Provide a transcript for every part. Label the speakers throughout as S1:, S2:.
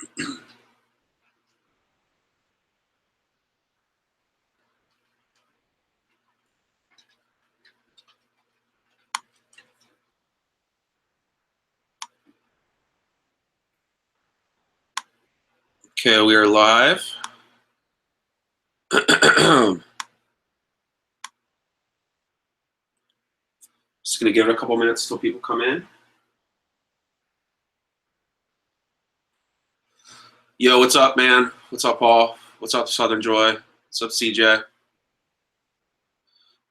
S1: Okay, we are live. Just gonna give it a couple minutes till people come in. Yo, what's up, man? What's up, Paul? What's up, Southern Joy? What's up, CJ?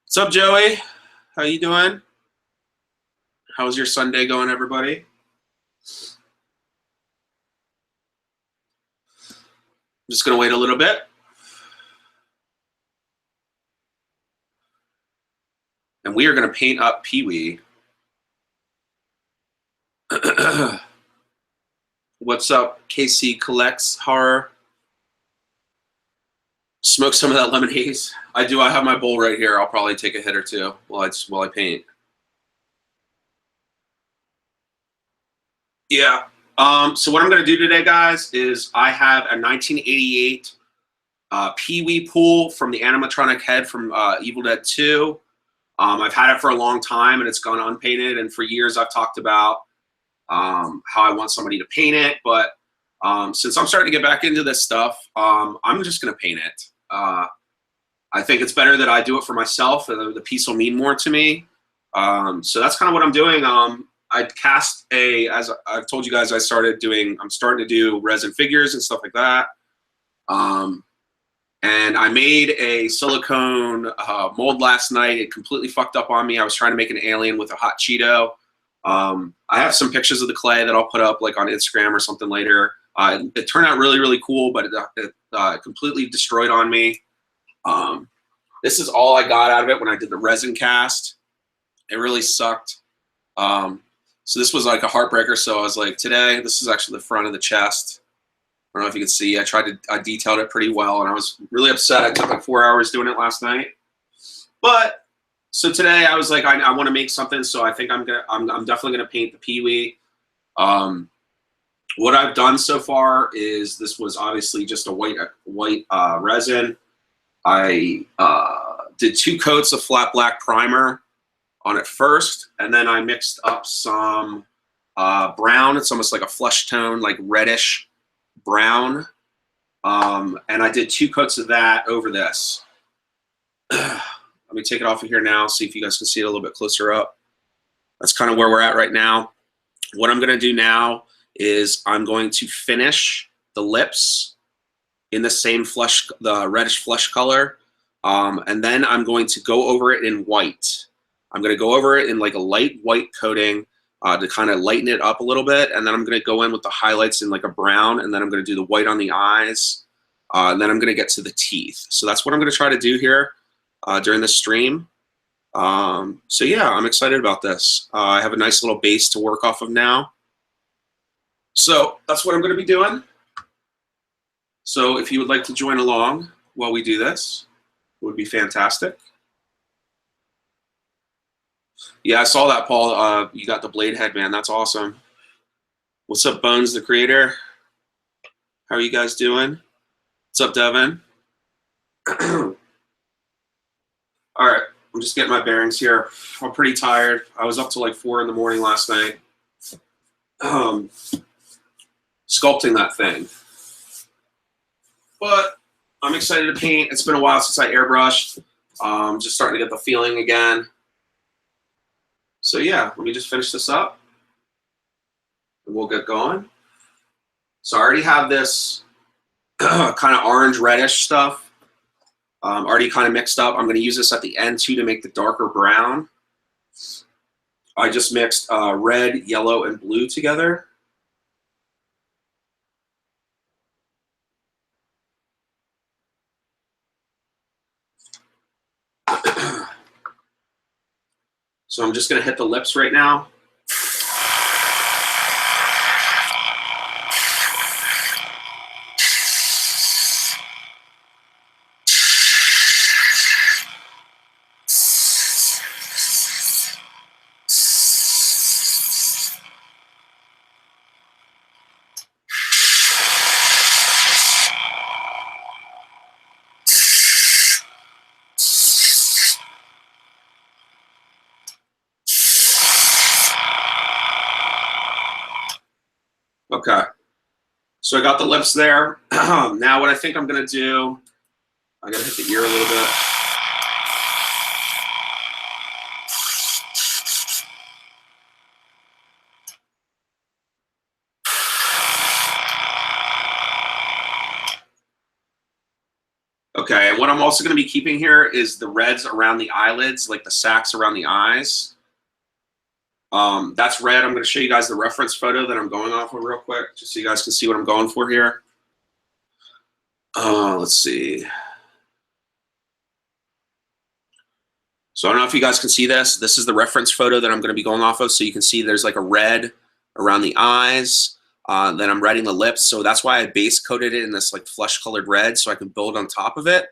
S1: What's up, Joey? How you doing? How's your Sunday going, everybody? I'm just gonna wait a little bit. And we are gonna paint up Pee Wee. What's up, KC Collects Horror? Smoke some of that lemon haze. I do. I have my bowl right here. I'll probably take a hit or two while I paint. Yeah. So what I'm going to do today, guys, is I have a 1988 Pee Wee pool from the animatronic head from Evil Dead 2. I've had it for a long time, and it's gone unpainted. And for years, I've talked about how I want somebody to paint it. But since I'm starting to get back into this stuff, I'm just going to paint it. I think it's better that I do it for myself. The piece will mean more to me. So that's kind of what I'm doing. I cast as I've told you guys, I'm starting to do resin figures and stuff like that. And I made a silicone mold last night. It completely fucked up on me. I was trying to make an alien with a hot Cheeto. I have some pictures of the clay that I'll put up like on Instagram or something later. It turned out really, really cool, but it completely destroyed on me. This is all I got out of it when I did the resin cast. It really sucked. So this was like a heartbreaker. So I was like, today, this is actually the front of the chest. I don't know if you can see. I detailed it pretty well, and I was really upset. I took like 4 hours doing it last night. But so today I was like, I want to make something. So I think I'm definitely gonna paint the Pee Wee. What I've done so far is this was obviously just a white resin. I did 2 coats of flat black primer on it first, and then I mixed up some brown. It's almost like a flesh tone, like reddish brown. And I did 2 coats of that over this. Let me take it off of here now, see if you guys can see it a little bit closer up. That's kind of where we're at right now. What I'm going to do now is I'm going to finish the lips in the same the reddish flesh color. And then I'm going to go over it in white. I'm going to go over it in like a light white coating to kind of lighten it up a little bit. And then I'm going to go in with the highlights in like a brown. And then I'm going to do the white on the eyes. And then I'm going to get to the teeth. So that's what I'm going to try to do here during the stream. So yeah, I'm excited about this. I have a nice little base to work off of now. So that's what I'm going to be doing. So if you would like to join along while we do this, it would be fantastic. Yeah, I saw that, Paul. You got the blade headband. That's awesome. What's up, Bones, the creator? How are you guys doing? What's up, Devin? All right, I'm just getting my bearings here. I'm pretty tired. I was up till like 4 in the morning last night. Sculpting that thing. But I'm excited to paint. It's been a while since I airbrushed. Just starting to get the feeling again. So yeah, let me just finish this up and we'll get going. So I already have this kind of orange reddish stuff already kind of mixed up. I'm going to use this at the end too to make the darker brown. I just mixed red, yellow, and blue together. So I'm just going to hit the lips right now. Okay. So I got the lips there. Now what I think I'm gonna do, I'm gonna hit the ear a little bit. Okay, and what I'm also gonna be keeping here is the reds around the eyelids, like the sacs around the eyes. That's red. I'm gonna show you guys the reference photo that I'm going off of real quick, just so you guys can see what I'm going for here. Let's see. So I don't know if you guys can see this. This is the reference photo that I'm going to be going off of. So you can see there's like a red around the eyes. Then I'm reding the lips. So that's why I base coated it in this like flesh colored red so I can build on top of it.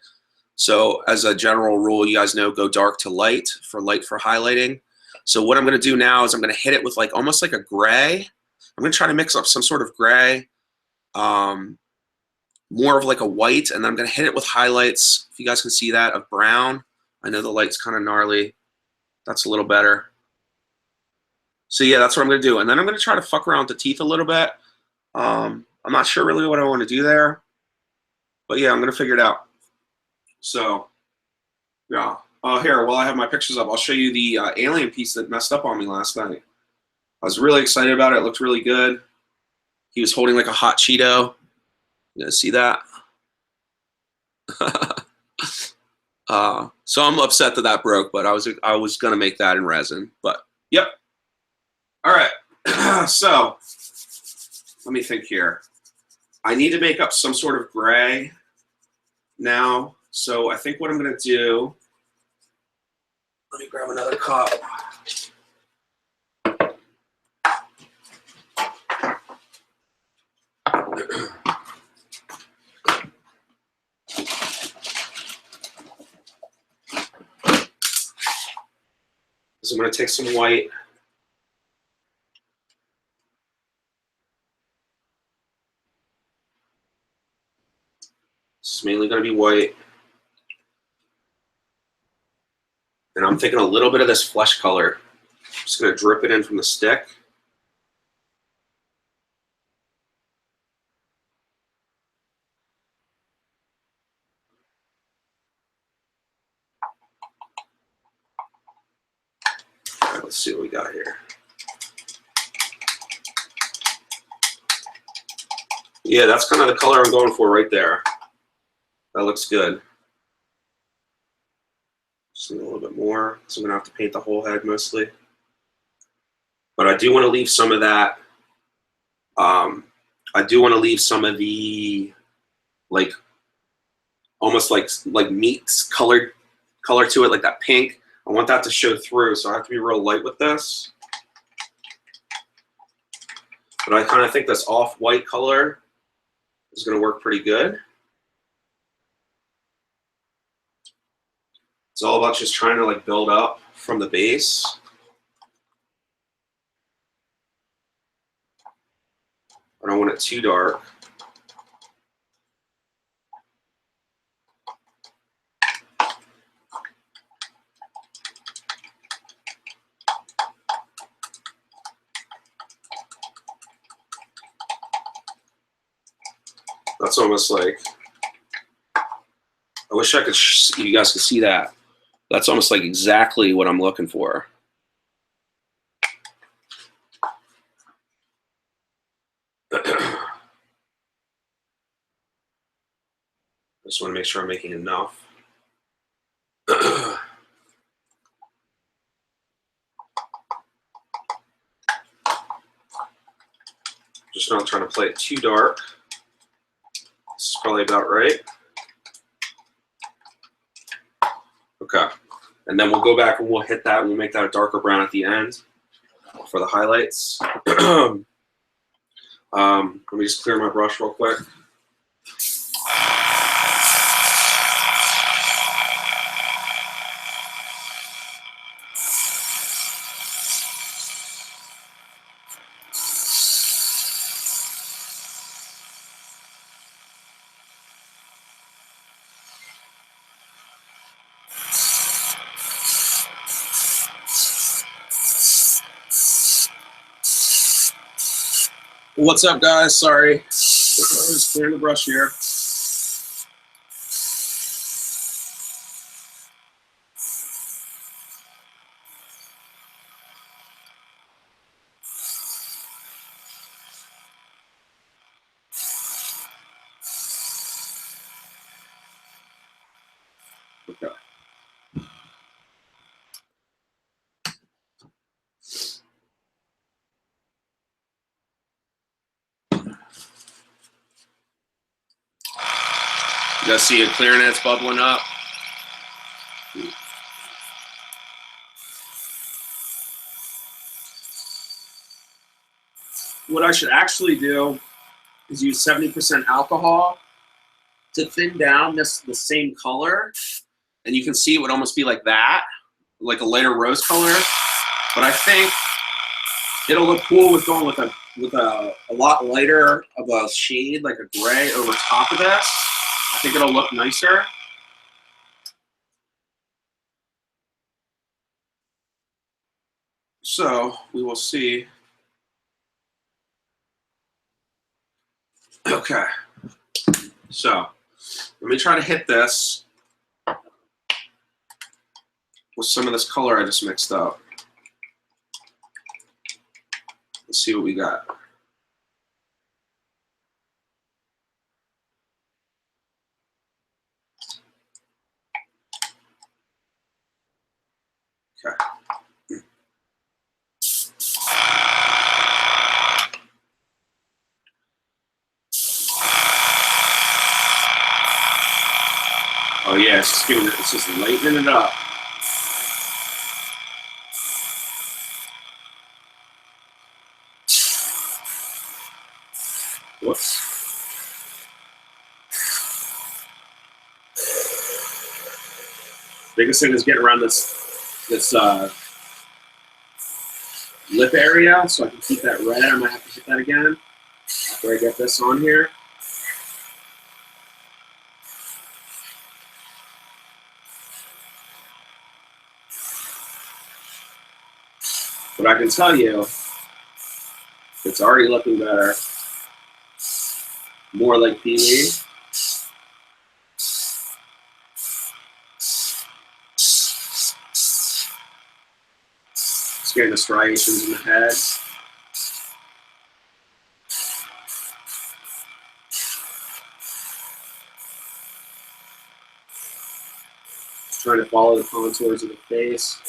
S1: So as a general rule, you guys know, go dark to light for highlighting. So what I'm going to do now is I'm going to hit it with like almost like a gray. I'm going to try to mix up some sort of gray, more of like a white, and then I'm going to hit it with highlights, if you guys can see that, of brown. I know the light's kind of gnarly. That's a little better. So yeah, that's what I'm going to do. And then I'm going to try to fuck around with the teeth a little bit. I'm not sure really what I want to do there. But yeah, I'm going to figure it out. So, yeah. Here, while I have my pictures up, I'll show you the alien piece that messed up on me last night. I was really excited about it. It looked really good. He was holding like a hot Cheeto. You guys see that? So I'm upset that that broke, but I was gonna make that in resin. But yep. All right. So let me think here. I need to make up some sort of gray now. So I think what I'm gonna do. Let me grab another cup. So I'm going to take some white. It's mainly going to be white. And I'm taking a little bit of this flesh color. I'm just going to drip it in from the stick. All right, let's see what we got here. Yeah, that's kind of the color I'm going for right there. That looks good. Just need a little bit more, so I'm going to have to paint the whole head mostly. But I do want to leave some of that. I do want to leave some of the, like, almost like meat color to it, like that pink. I want that to show through, so I have to be real light with this. But I kind of think this off-white color is going to work pretty good. It's all about just trying to like build up from the base. I don't want it too dark. That's almost like, I wish I could, you guys could see that. That's almost like exactly what I'm looking for. I just want to make sure I'm making enough. Just not trying to play it too dark. This is probably about right. Okay. And then we'll go back and we'll hit that and we'll make that a darker brown at the end for the highlights. Let me just clear my brush real quick. What's up, guys? Sorry. Just clearing the brush here. Okay. You guys see a clarinet's bubbling up? What I should actually do is use 70% alcohol to thin down the same color. And you can see it would almost be like that, like a lighter rose color. But I think it'll look cool with going with a lot lighter of a shade, like a gray over top of this. I think it'll look nicer. So we will see. Okay. So let me try to hit this with some of this color I just mixed up. Let's see what we got. Okay. Oh yeah, it's just lightening it up. Whoops. Biggest thing is getting around this lip area so I can keep that red. I might have to hit that again after I get this on here. But I can tell you, it's already looking better. More like Pee Wee. Just getting the striations in the head. Just trying to follow the contours of the face.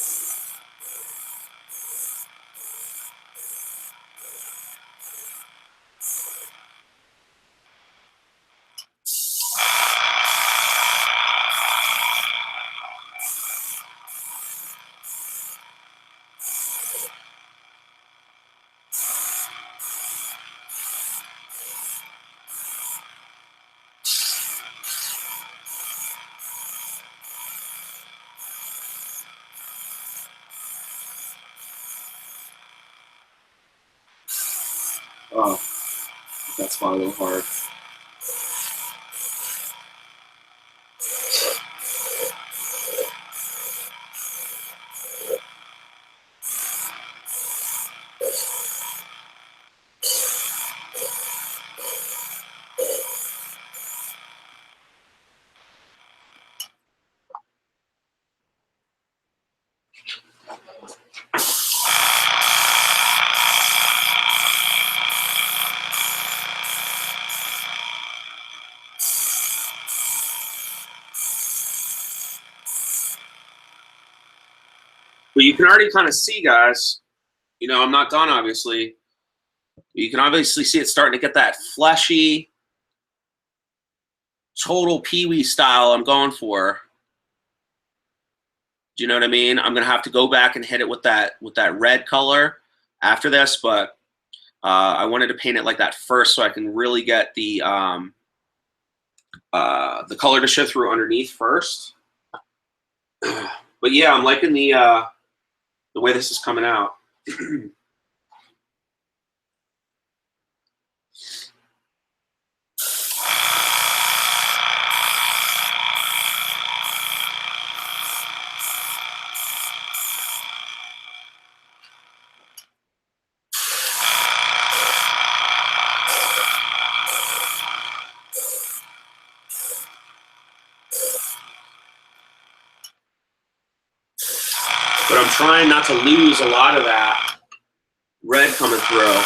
S1: Oh, that's far a little hard. But you can already kind of see, guys, you know, I'm not done, obviously. You can obviously see it starting to get that fleshy, total Pee Wee style I'm going for. Do you know what I mean? I'm going to have to go back and hit it with that red color after this, but I wanted to paint it like that first so I can really get the color to show through underneath first. But yeah, I'm liking the way this is coming out. I'm trying not to lose a lot of that red coming through.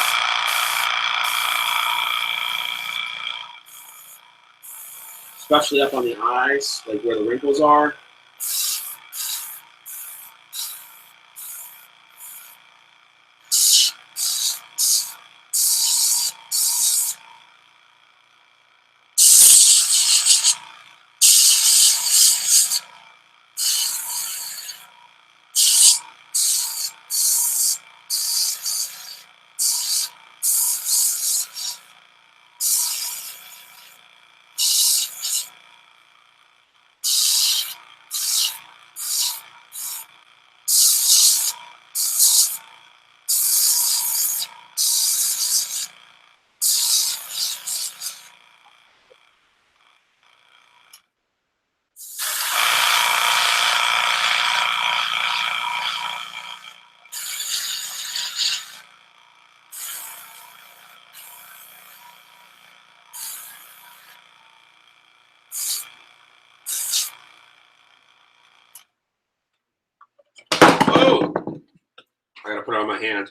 S1: Especially up on the eyes, like where the wrinkles are. Whoa! I gotta put it on my hand.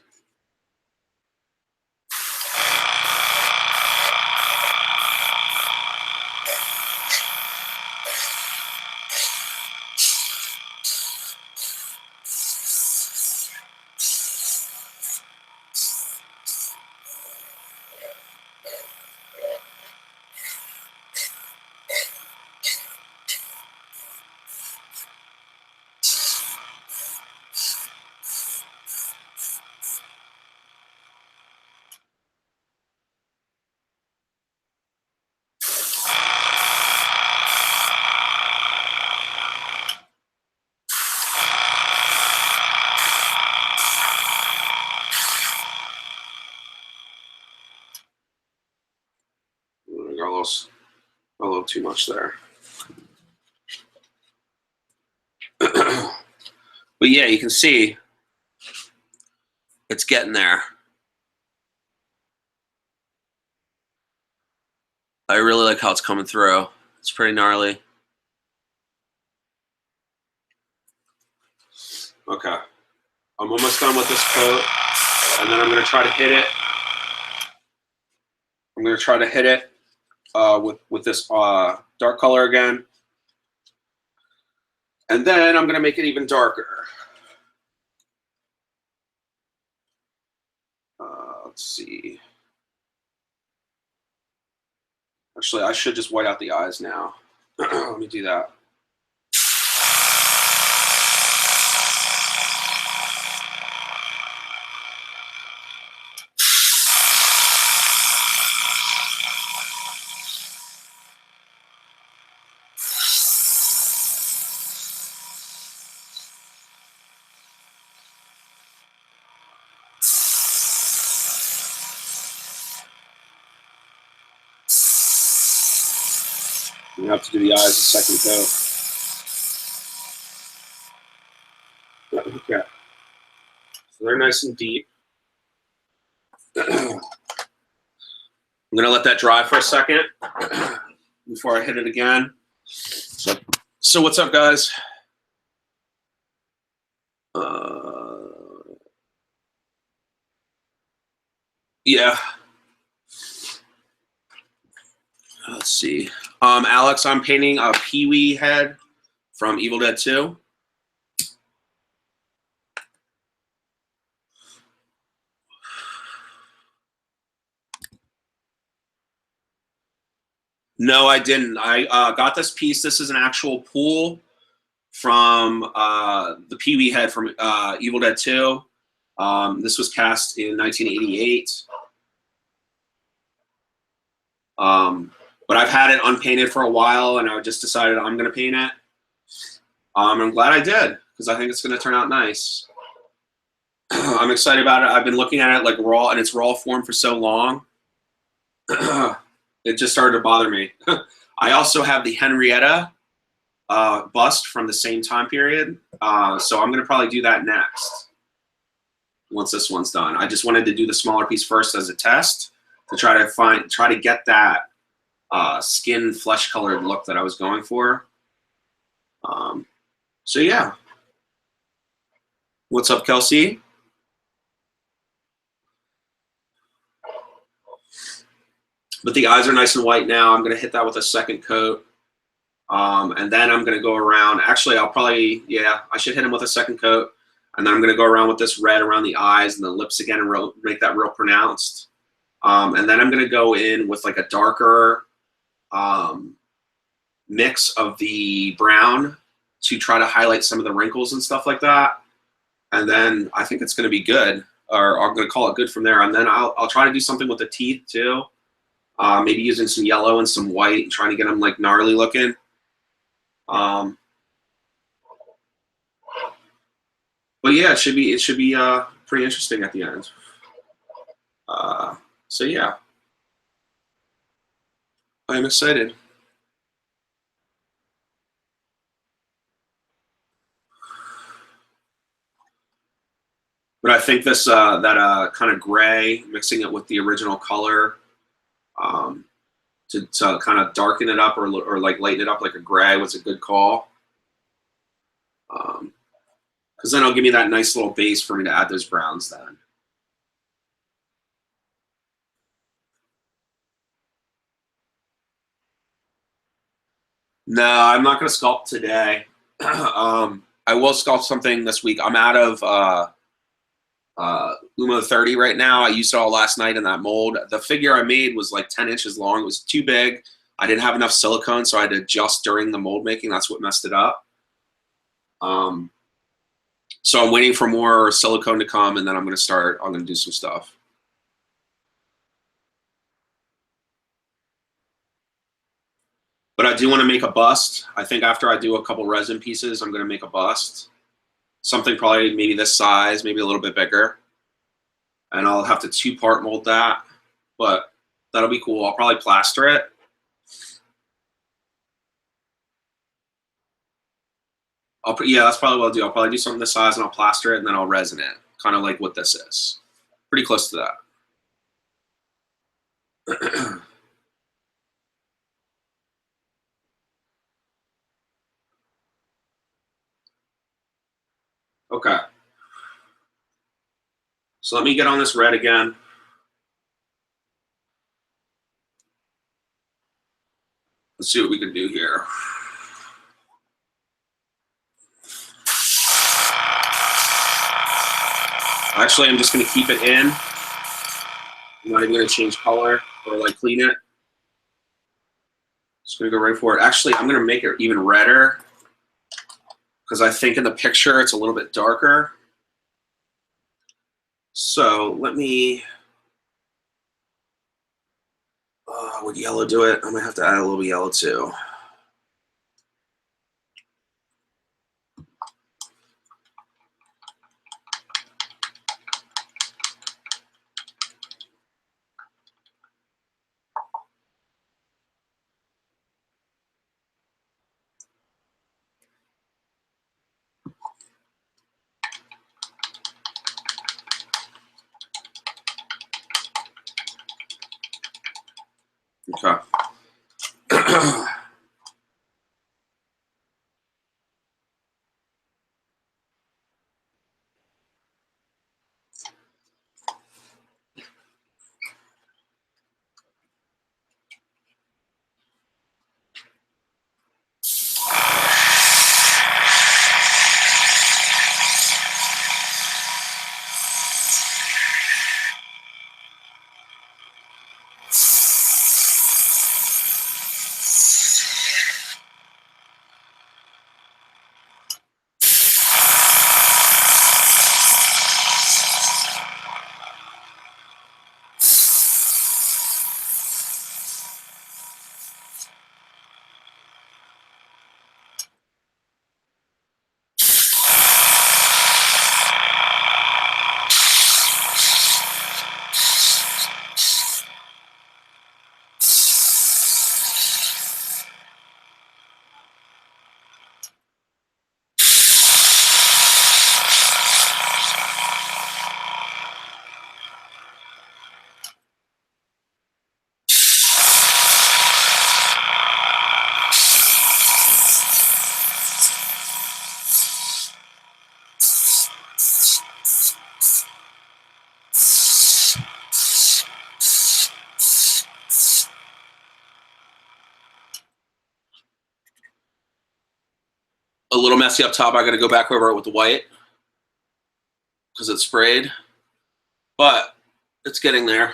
S1: A little too much there. But yeah, you can see it's getting there. I really like how it's coming through. It's pretty gnarly. Okay. I'm almost done with this coat, and then I'm going to try to hit it. I'm going to try to hit it with this dark color again. And then I'm going to make it even darker. Let's see. Actually, I should just white out the eyes now. Let me do that. You have to do the eyes a second coat. Okay. So they're nice and deep. I'm going to let that dry for a second before I hit it again. So what's up, guys? Yeah. Let's see. Alex, I'm painting a Pee Wee head from Evil Dead 2. No, I didn't. I got this piece. This is an actual pool from the Pee Wee head from Evil Dead 2. This was cast in 1988. But I've had it unpainted for a while, and I just decided I'm going to paint it. I'm glad I did, because I think it's going to turn out nice. I'm excited about it. I've been looking at it like raw in its raw form for so long. It just started to bother me. I also have the Henrietta bust from the same time period, so I'm going to probably do that next once this one's done. I just wanted to do the smaller piece first as a test to try to get that skin flesh colored look that I was going for. So yeah. What's up, Kelsey? But the eyes are nice and white now. I'm going to hit that with a second coat. And then I'm going to go around. Actually, I'll probably, yeah, I should hit them with a second coat. And then I'm going to go around with this red around the eyes and the lips again and make that real pronounced. And then I'm going to go in with like a darker mix of the brown to try to highlight some of the wrinkles and stuff like that. And then I think it's going to be good, or I'm going to call it good from there. And then I'll try to do something with the teeth too. Maybe using some yellow and some white and trying to get them like gnarly looking. But yeah, it should be pretty interesting at the end. So yeah, I'm excited. But I think this that kind of gray, mixing it with the original color, to kind of darken it up or like lighten it up like a gray was a good call. Because then it'll give me that nice little base for me to add those browns then. No, I'm not going to sculpt today. I will sculpt something this week. I'm out of Umo 30 right now. I used it all last night in that mold. The figure I made was like 10 inches long. It was too big. I didn't have enough silicone, so I had to adjust during the mold making. That's what messed it up. So I'm waiting for more silicone to come, and then I'm going to do some stuff. But I do want to make a bust. I think after I do a couple resin pieces, I'm going to make a bust. Something probably maybe this size, maybe a little bit bigger. And I'll have to 2-part mold that, but that'll be cool. I'll probably plaster it. Yeah, that's probably what I'll do. I'll probably do something this size and I'll plaster it and then I'll resin it, kind of like what this is. Pretty close to that. Okay. So let me get on this red again. Let's see what we can do here. Actually, I'm just going to keep it in. I'm not even going to change color or like clean it. Just going to go right for it. Actually, I'm going to make it even redder because I think in the picture it's a little bit darker. So let me, would yellow do it? I might have to add a little bit yellow too. Okay. little messy up top. I got to go back over it with the white because it's sprayed, but it's getting there.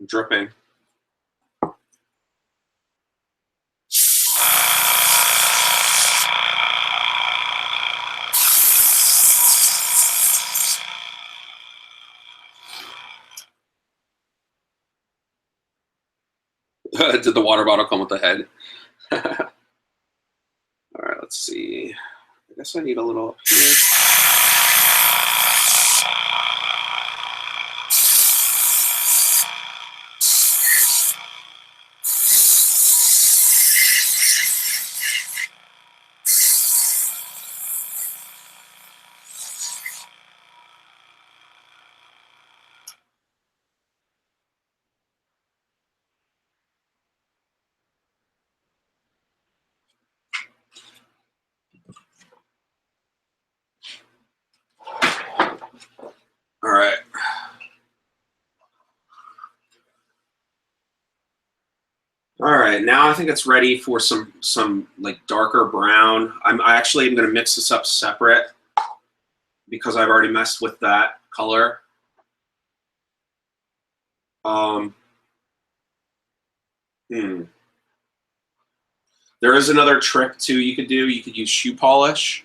S1: I'm dripping. Did the water bottle come with the head? All right, let's see. I guess I need a little up here. All right. All right, now I think it's ready for some like darker brown. I actually am going to mix this up separate because I've already messed with that color. There is another trick too you could do. You could use shoe polish,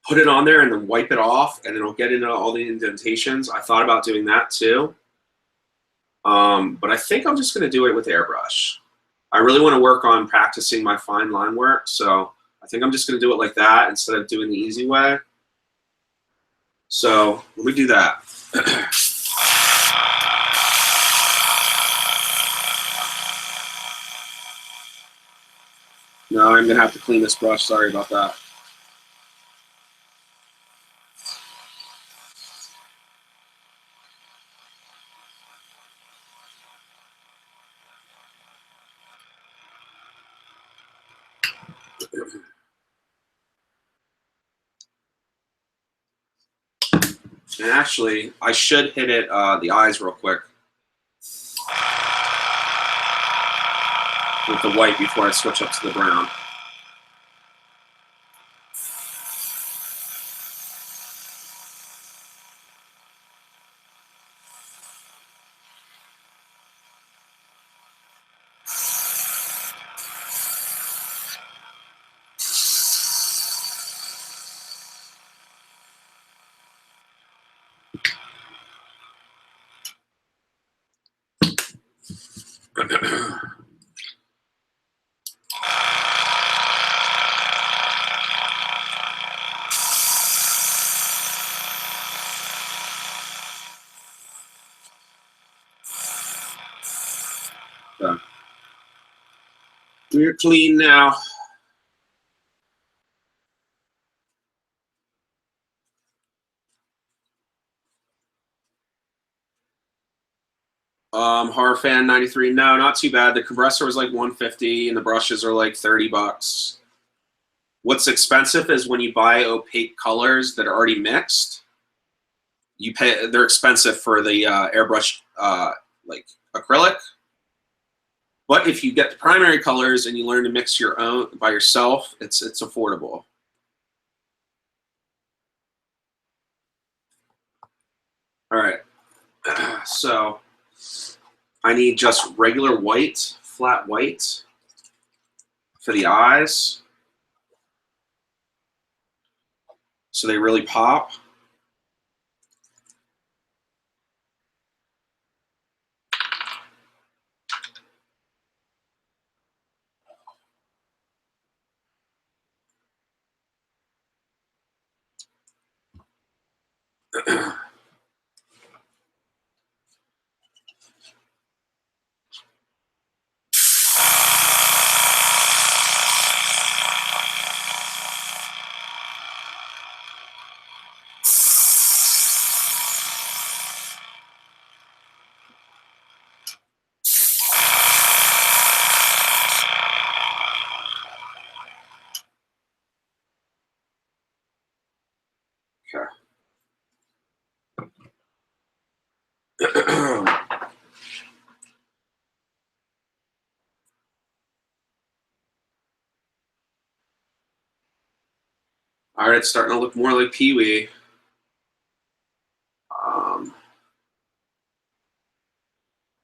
S1: put it on there, and then wipe it off, and it'll get into all the indentations. I thought about doing that too, but I think I'm just going to do it with airbrush. I really want to work on practicing my fine line work, so I think I'm just going to do it like that instead of doing the easy way. So let me do that. No, I'm going to have to clean this brush. Sorry about that. And actually, I should hit it the eyes real quick with the white before I switch up to the brown. We're clean now. Horror Fan 93. No, not too bad. The compressor was like 150 and the brushes are like 30 bucks. What's expensive is when you buy opaque colors that are already mixed. You pay. They're expensive for the airbrush like acrylic. But if you get the primary colors and you learn to mix your own by yourself, it's affordable. All right. So I need just regular white, flat white for the eyes, so they really pop. Okay. All right, it's starting to look more like Pee Wee.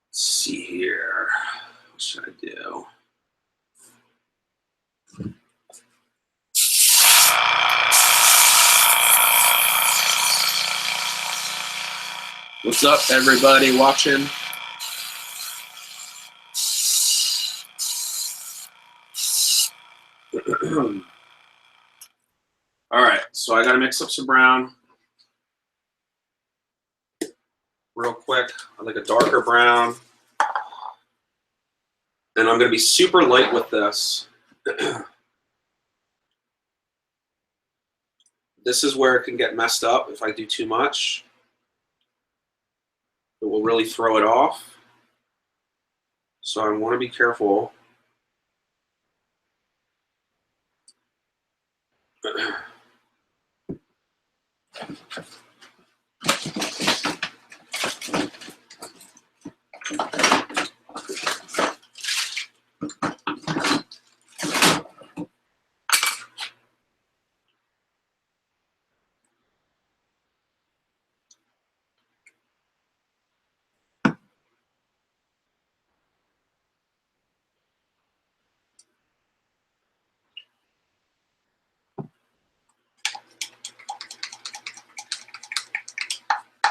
S1: Let's see here. What should I do? What's up, everybody watching? All right, so I got to mix up some brown real quick. I like a darker brown. And I'm going to be super light with this. This is where it can get messed up if I do too much. It will really throw it off. So I want to be careful.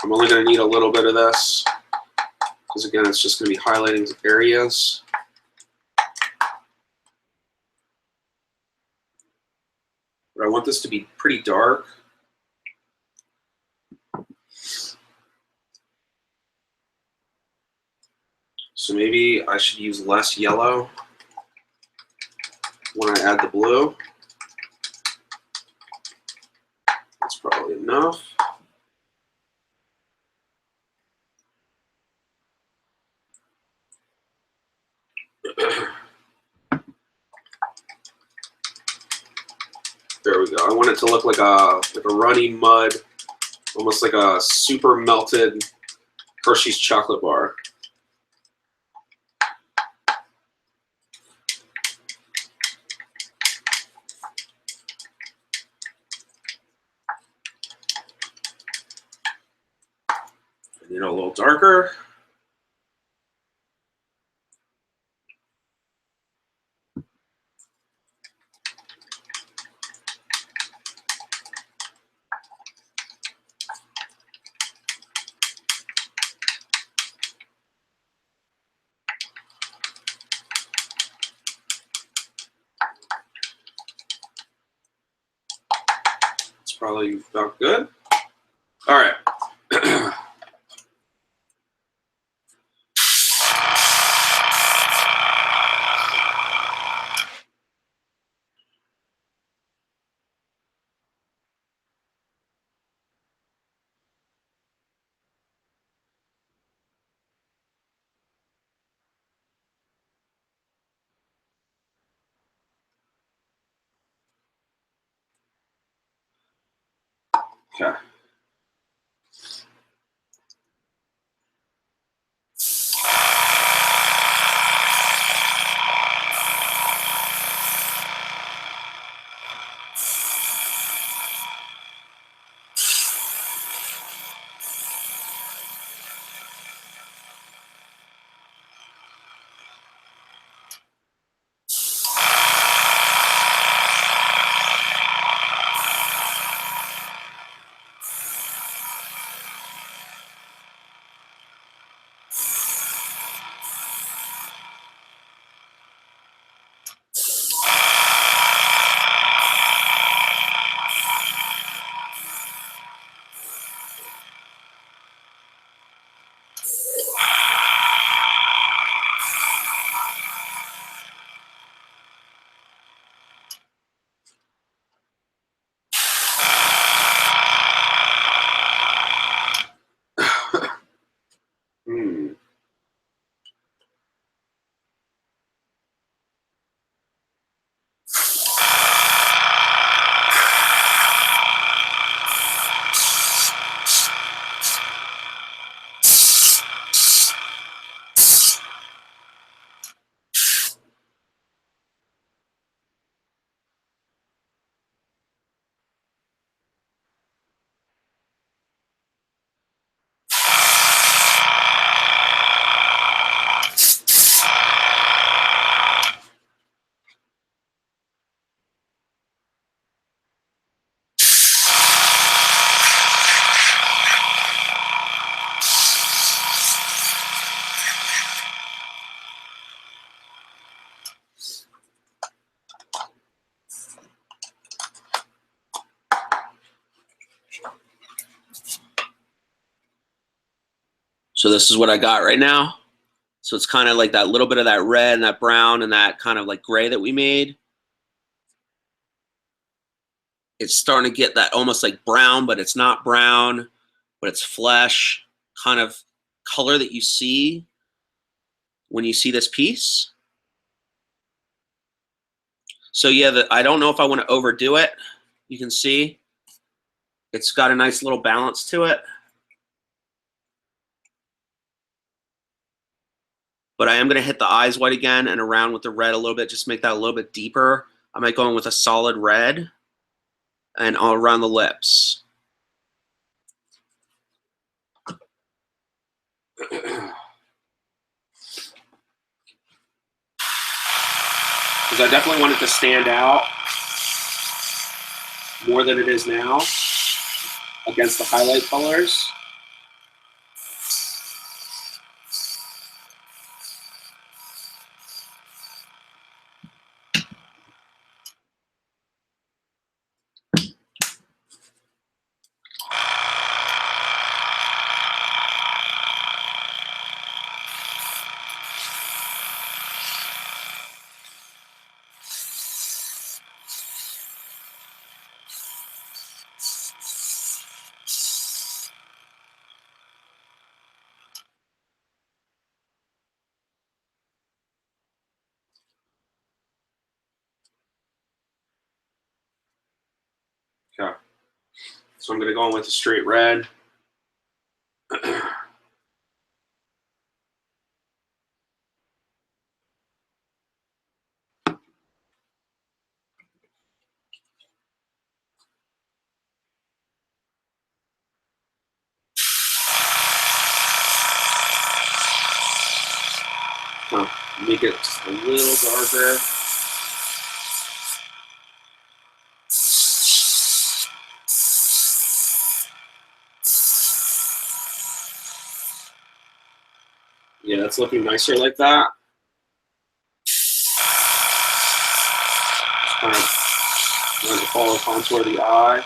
S1: I'm only going to need a little bit of this because, again, it's just going to be highlighting areas. But I want this to be pretty dark. So maybe I should use less yellow when I add the blue. That's probably enough. There we go. I want it to look like a runny mud, almost like a super melted Hershey's chocolate bar. I need a little darker. It's probably about good. All right. Okay. So this is what I got right now. So it's kind of like that little bit of that red and that brown and that kind of like gray that we made. It's starting to get that almost like brown, but it's not brown, but it's flesh kind of color that you see when you see this piece. So yeah, I don't know if I want to overdo it. You can see it's got a nice little balance to it. But I am going to hit the eyes white again and around with the red a little bit, just make that a little bit deeper. I might go in with a solid red and all around the lips. Because I definitely want it to stand out more than it is now against the highlight colors. Okay. So I'm going to go in with a straight red. Make it just a little darker. Yeah, that's looking nicer like that. Just kind of want to follow the contour of the eye.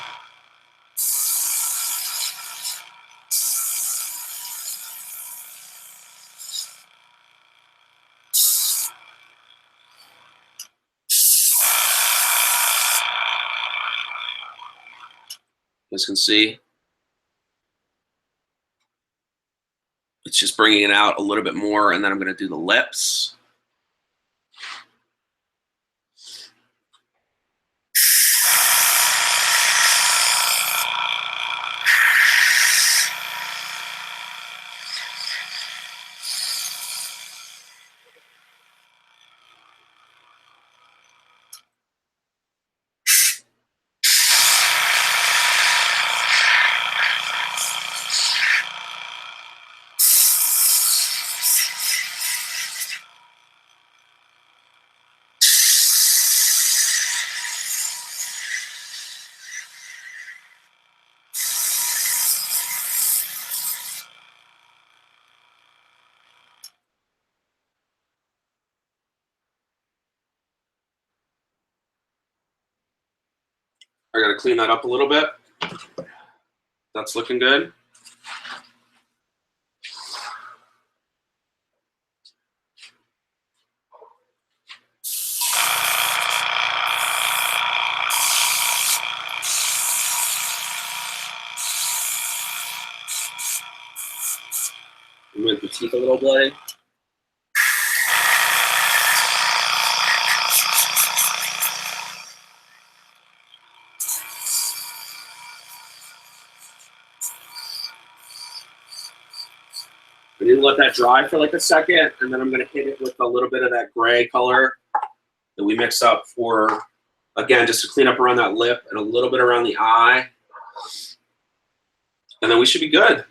S1: You guys can see it's just bringing it out a little bit more, and then I'm going to do the lips. I got to clean that up a little bit. That's looking good. Make the teeth a little bloody. I need to let that dry for like a second, and then I'm going to hit it with a little bit of that gray color that we mix up for, again, just to clean up around that lip and a little bit around the eye. And then we should be good.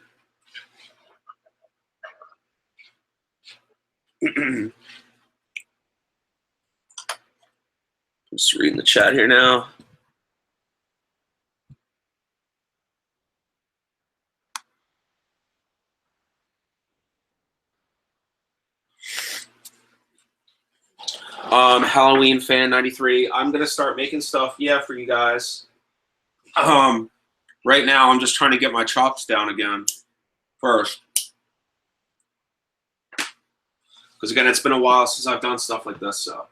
S1: Just reading the chat here now. Halloween fan 93. I'm gonna start making stuff, yeah, for you guys. Right now I'm just trying to get my chops down again first. Because again, it's been a while since I've done stuff like this, so.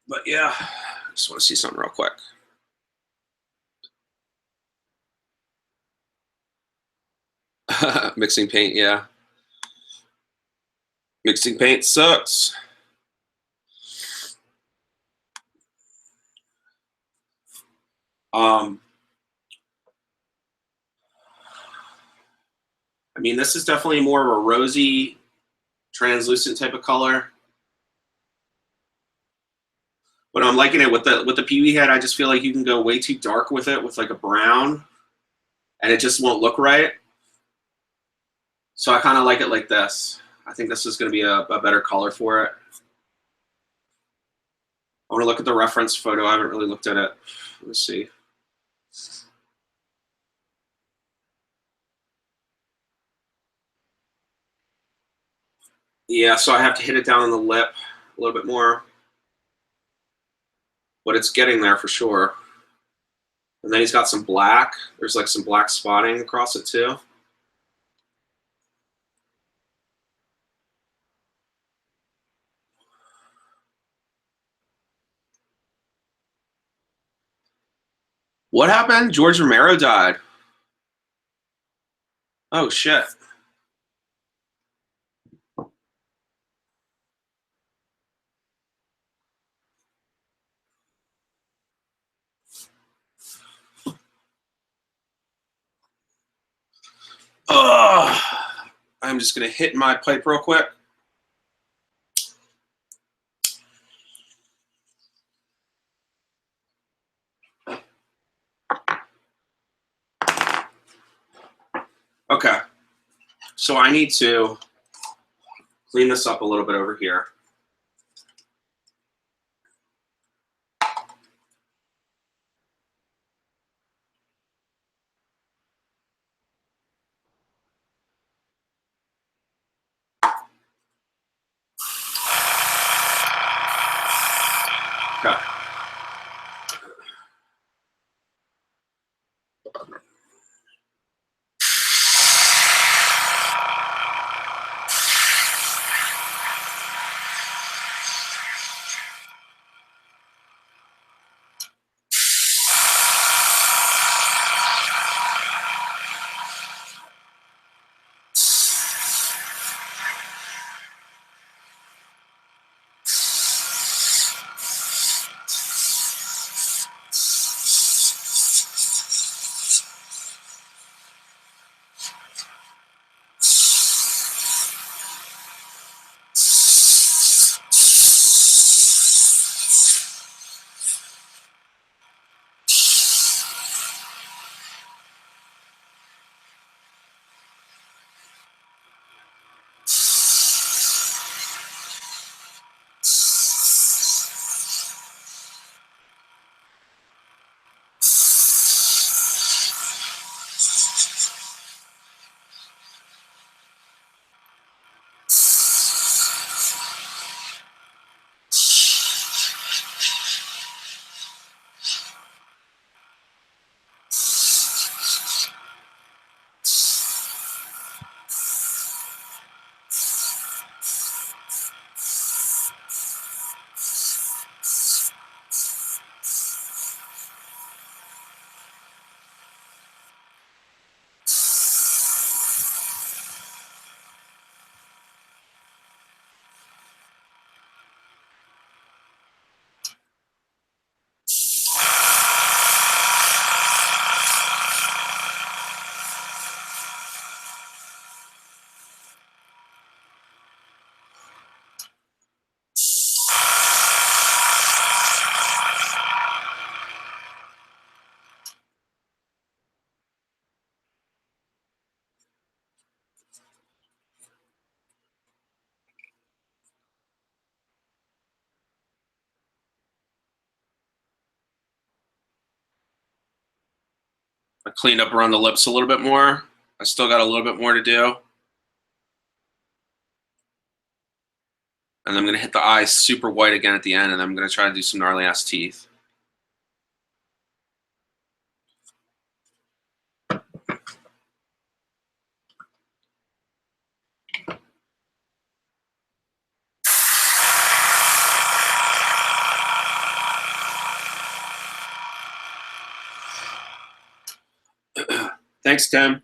S1: But yeah, I just want to see something real quick. Mixing paint, yeah. Mixing paint sucks. I mean, this is definitely more of a rosy, translucent type of color. But I'm liking it with the Pee Wee head. I just feel like you can go way too dark with it, with like a brown, and it just won't look right. So I kind of like it like this. I think this is going to be a better color for it. I want to look at the reference photo. I haven't really looked at it. Let's see. Yeah, so I have to hit it down on the lip a little bit more. But it's getting there for sure. And then he's got some black. There's like some black spotting across it too. What happened? George Romero died. Oh, shit. Ugh. I'm just going to hit my pipe real quick. Okay. So I need to clean this up a little bit over here. Okay. I cleaned up around the lips a little bit more. I still got a little bit more to do. And I'm going to hit the eyes super white again at the end, and I'm going to try to do some gnarly ass teeth. Thanks, Tim.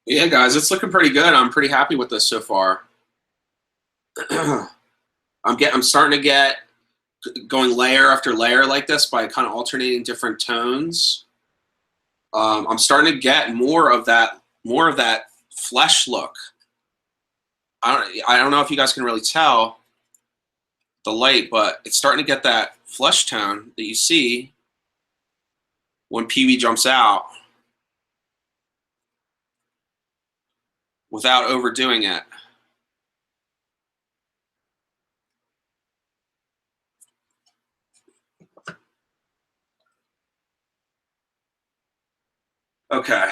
S1: Yeah, guys, it's looking pretty good. I'm pretty happy with this so far. I'm starting to get going layer after layer like this by kind of alternating different tones. I'm starting to get more of that flesh look. I don't know if you guys can really tell the light, but it's starting to get that flesh tone that you see when Pee Wee jumps out without overdoing it. Okay.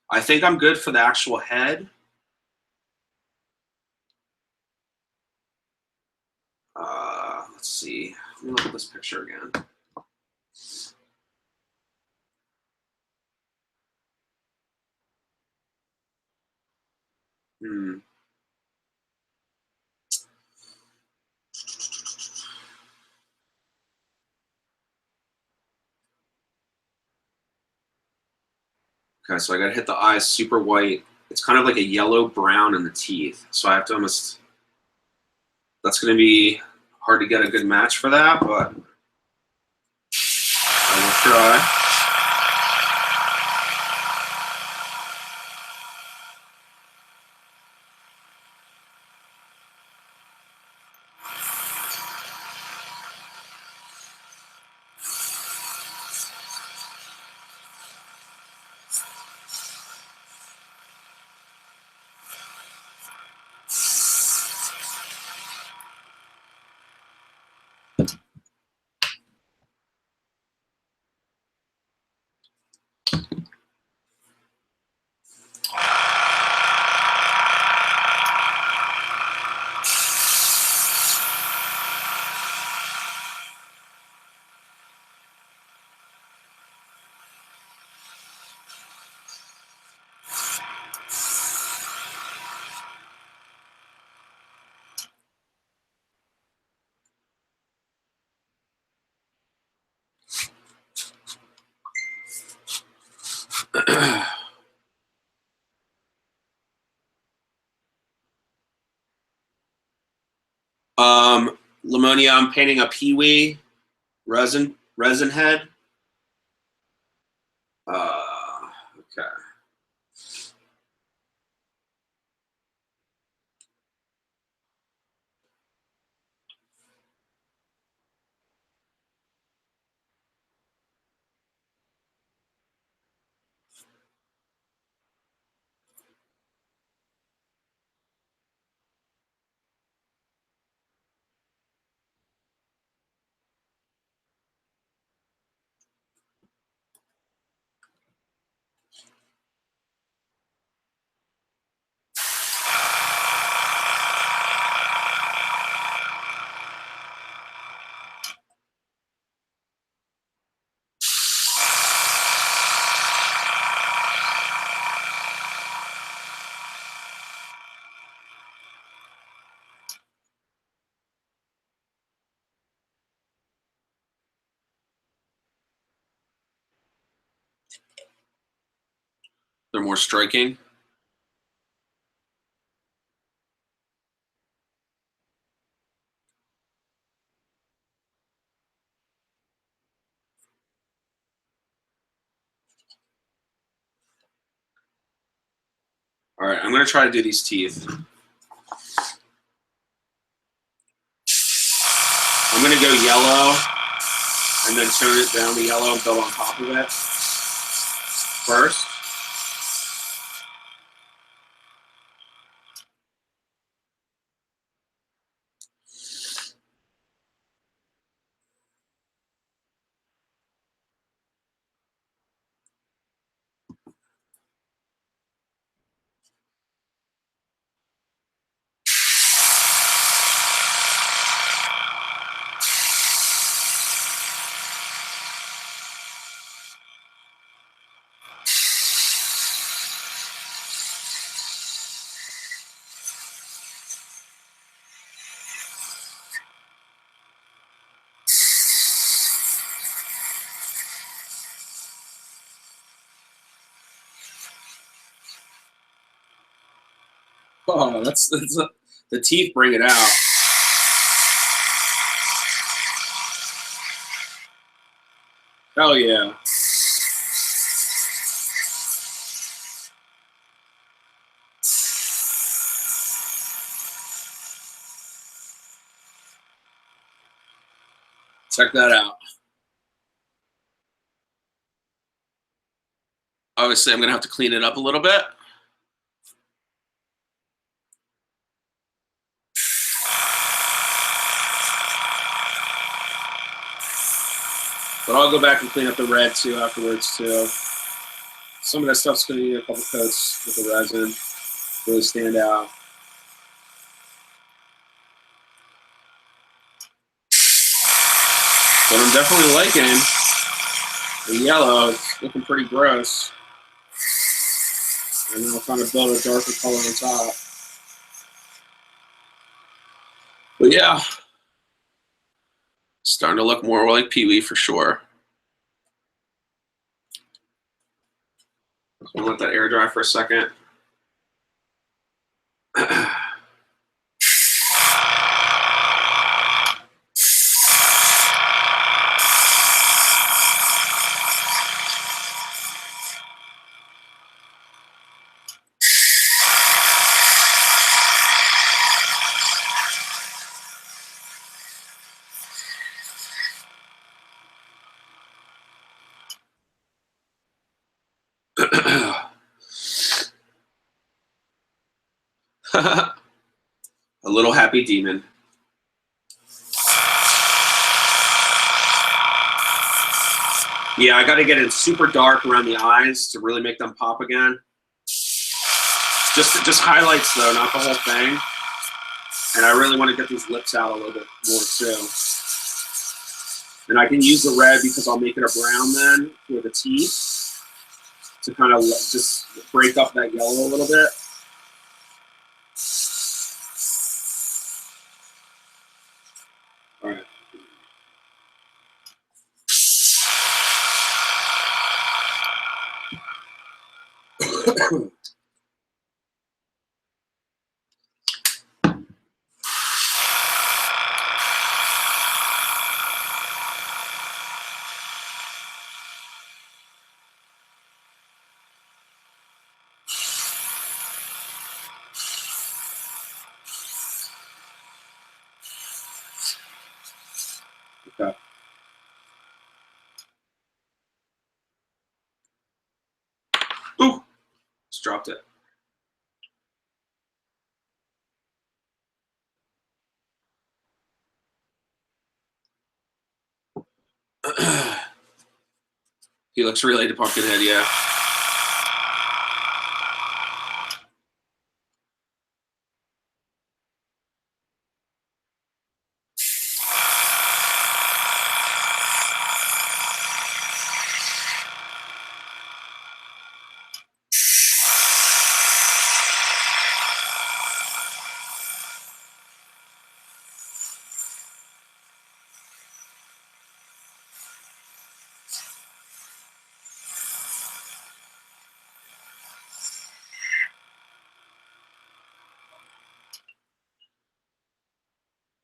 S1: I think I'm good for the actual head. Let's see. Let me look at this picture again. Okay, so I gotta hit the eyes super white. It's kind of like a yellow brown in the teeth. So I have to almost, that's gonna be hard to get a good match for that, but I will try. Lamonia, I'm painting a Pee Wee resin head. Okay. They're more striking. All right, I'm gonna try to do these teeth. I'm gonna go yellow and then tone it down to yellow and build on top of it first. Oh, that's the teeth bring it out. Hell yeah. Check that out. Obviously, I'm going to have to clean it up a little bit. But I'll go back and clean up the red too afterwards too. Some of that stuff's going to need a couple coats with the resin. Really stand out. But I'm definitely liking the yellow. It's looking pretty gross. And then I'll kind of build a darker color on top. But yeah, starting to look more like Pee Wee for sure. I'm gonna let that air dry for a second. A little happy demon. Yeah, I got to get it super dark around the eyes to really make them pop again. Just highlights though, not the whole thing. And I really want to get these lips out a little bit more too. And I can use the red because I'll make it a brown then for the teeth to kind of just break up that yellow a little bit. All right. Okay. Ooh, just dropped it. He looks related to Pumpkinhead, yeah.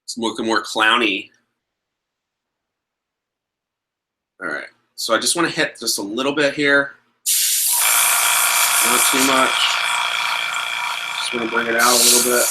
S1: It's looking more clowny. All right, so I just want to hit just a little bit here. Not too much. Just want to bring it out a little bit.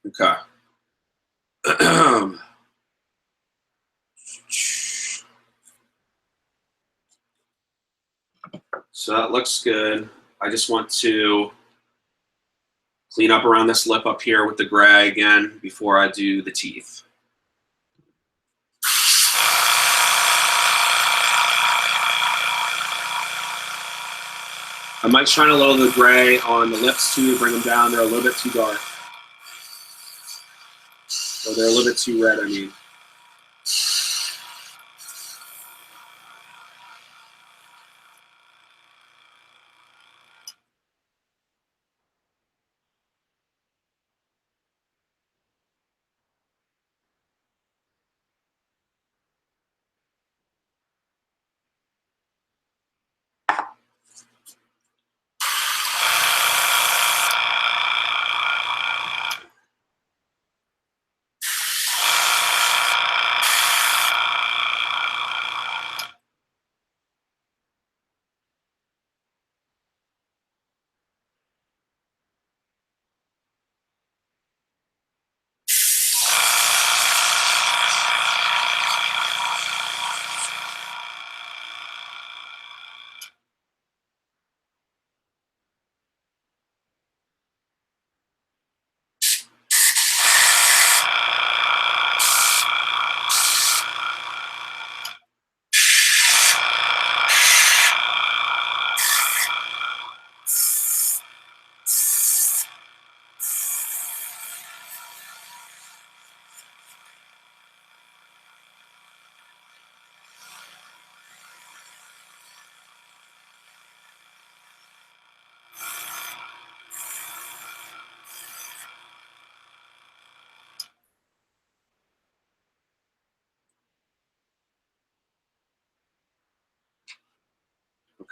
S1: Okay. So that looks good. I just want to clean up around this lip up here with the gray again before I do the teeth. I might shine a little of the gray on the lips too, bring them down. They're a little bit too dark. Or they're a little bit too red, I mean.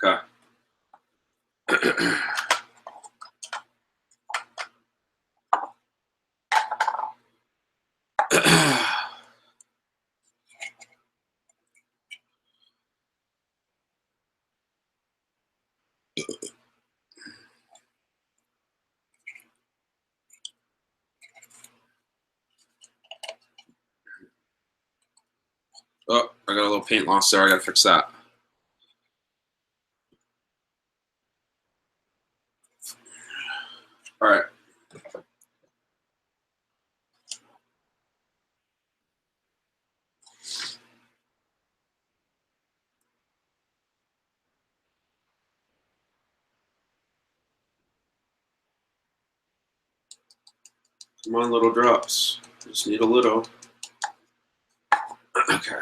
S1: Okay. Oh, I got a little paint loss there. I gotta fix that. All right. Come on, little drops. Just need a little. Okay.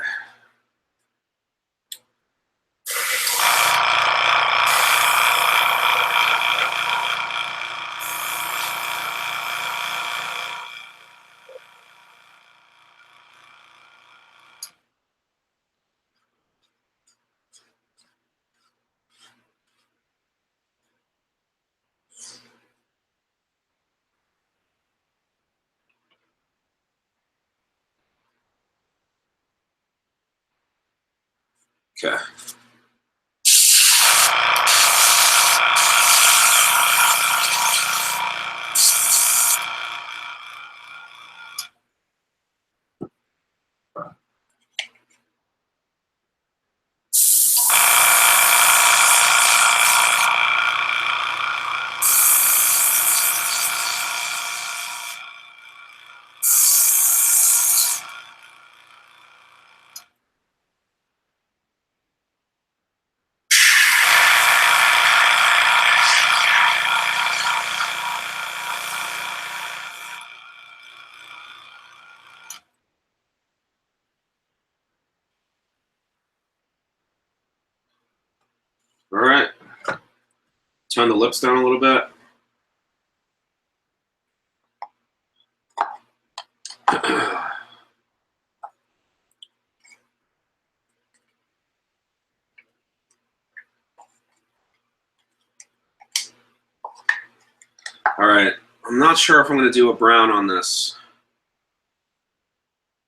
S1: Okay. All right. Turn the lips down a little bit. All right. I'm not sure if I'm going to do a brown on this.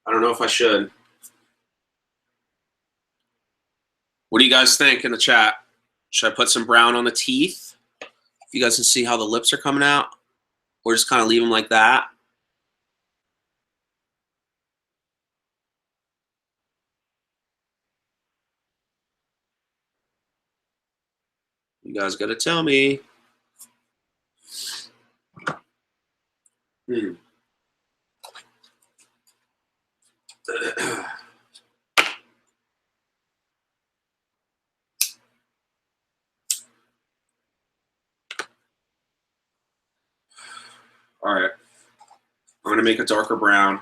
S1: I don't know if I should. What do you guys think in the chat? Should I put some brown on the teeth? If you guys can see how the lips are coming out, or just kind of leave them like that. You guys gotta tell me. All right, I'm gonna make a darker brown.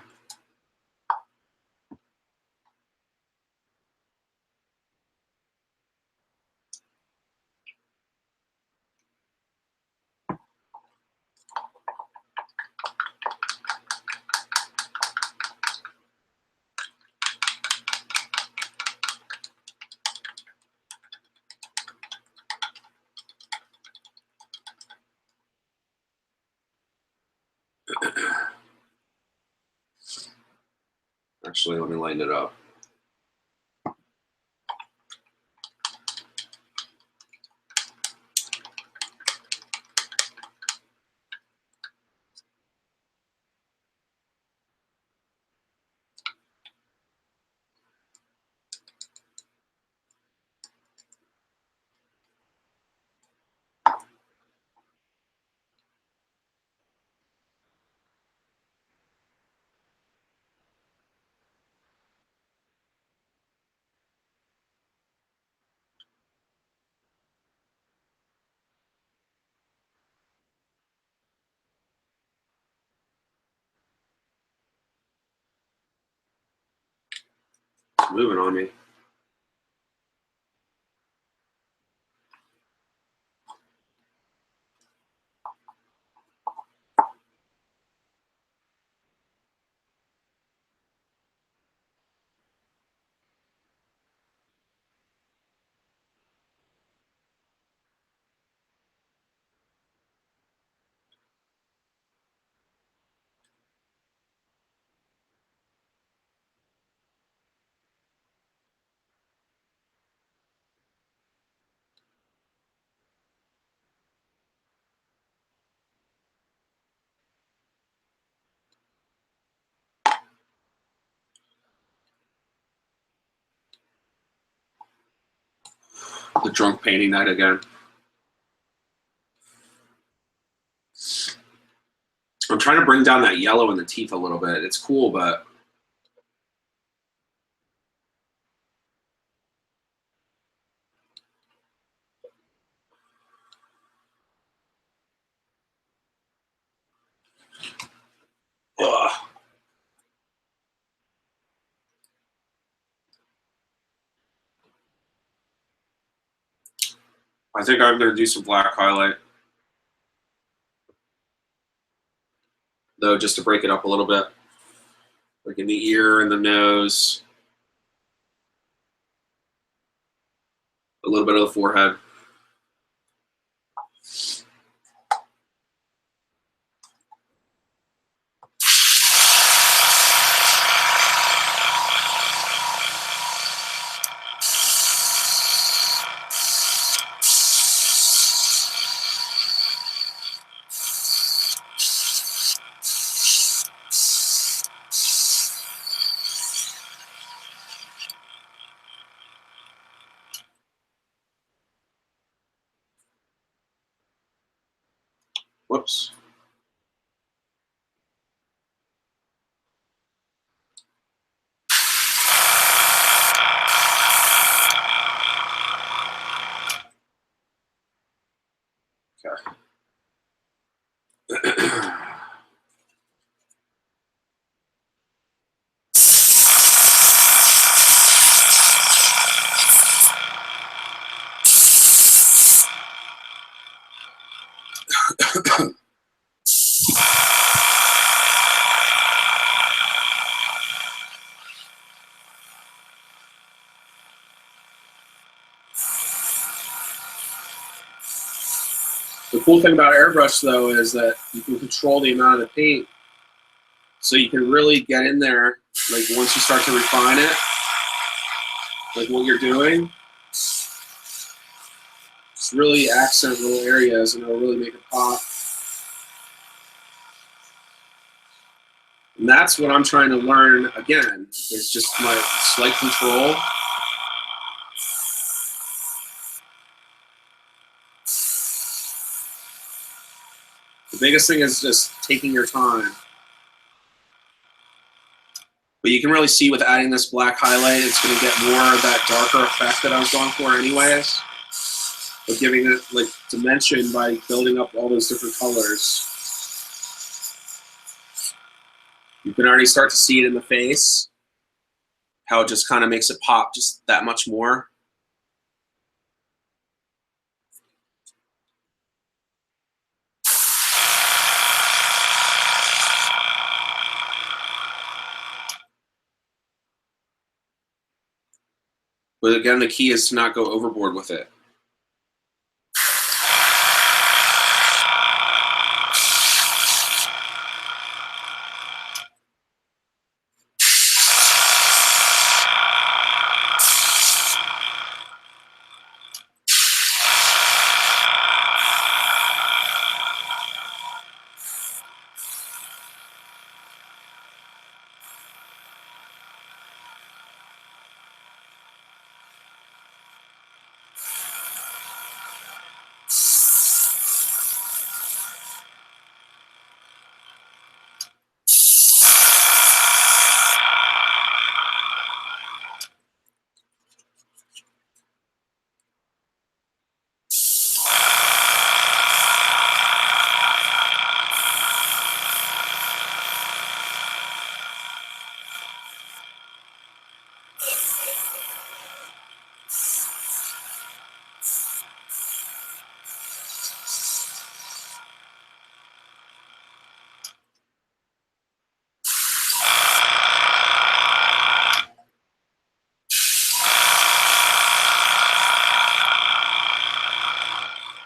S1: Actually, let me lighten it up. It's moving on me. The drunk painting night again. I'm trying to bring down that yellow in the teeth a little bit. It's cool, but ugh. I think I'm gonna do some black highlight, though, just to break it up a little bit, like in the ear and the nose, a little bit of the forehead. Whoops. Okay. The cool thing about Airbrush, though, is that you can control the amount of the paint, so you can really get in there. Like once you start to refine it, like what you're doing, just really accent little areas, and it'll really make it pop. And that's what I'm trying to learn again. Is just my slight control. The biggest thing is just taking your time. But you can really see with adding this black highlight, it's going to get more of that darker effect that I was going for anyways. But giving it like dimension by building up all those different colors. You can already start to see it in the face, how it just kind of makes it pop just that much more. But again, the key is to not go overboard with it.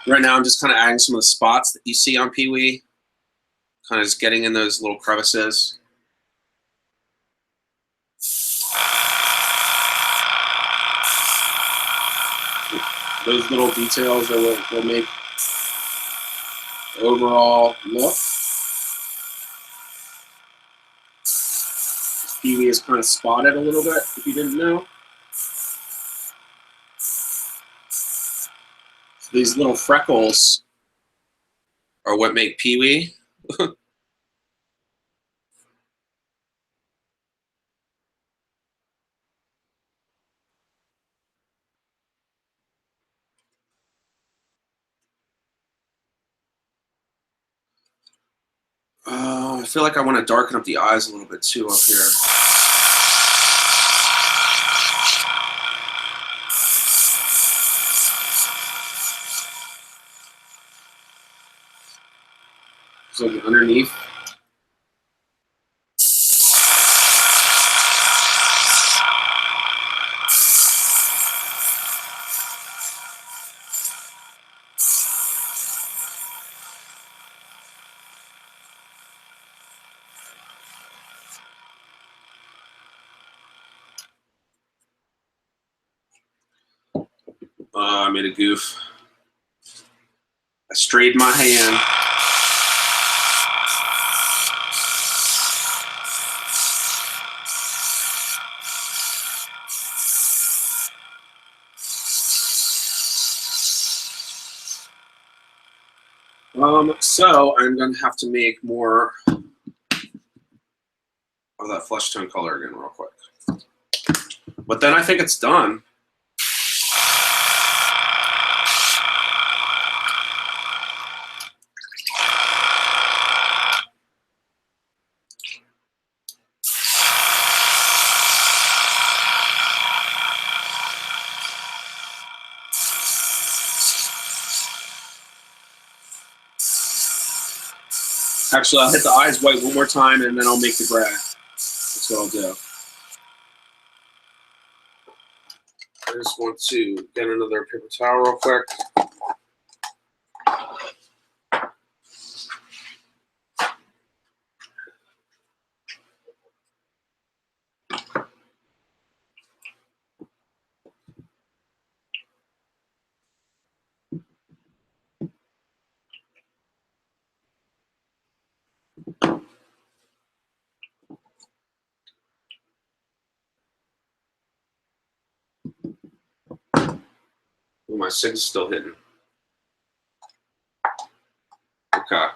S1: Right now, I'm just kind of adding some of the spots that you see on Pee Wee. Kind of just getting in those little crevices. Those little details are what will make the overall look. Pee Wee is kind of spotted a little bit, if you didn't know. These little freckles are what make Pee Wee. I feel like I want to darken up the eyes a little bit too up here. So underneath. I made a goof. I strayed my hand. So I'm going to have to make more of that flesh tone color again real quick. But then I think it's done. Actually, I'll hit the eyes white one more time and then I'll make the gray. That's what I'll do. I just want to get another paper towel real quick. Ooh, my SIG's still hitting. Okay.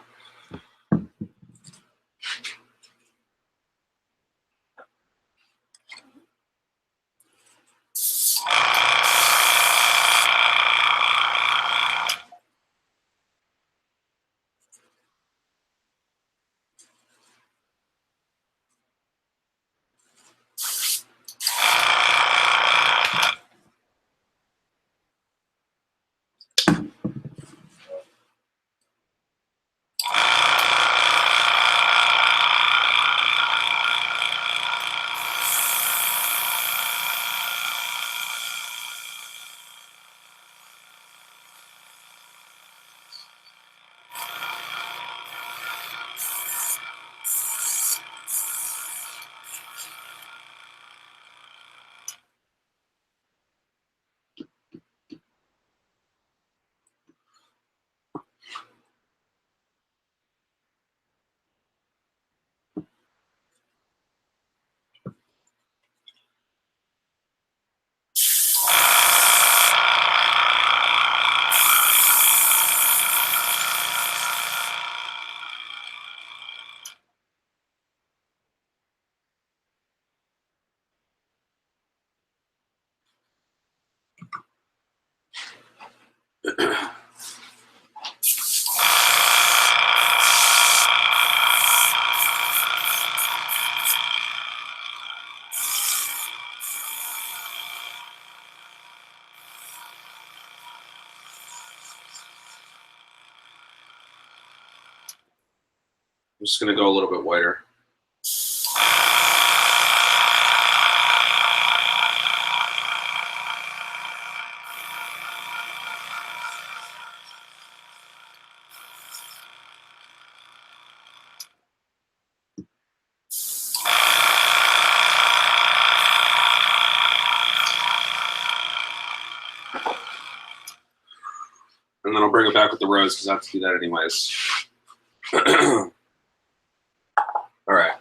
S1: I'm just going to go a little bit whiter. And then I'll bring it back with the rose because I have to do that anyways. All right.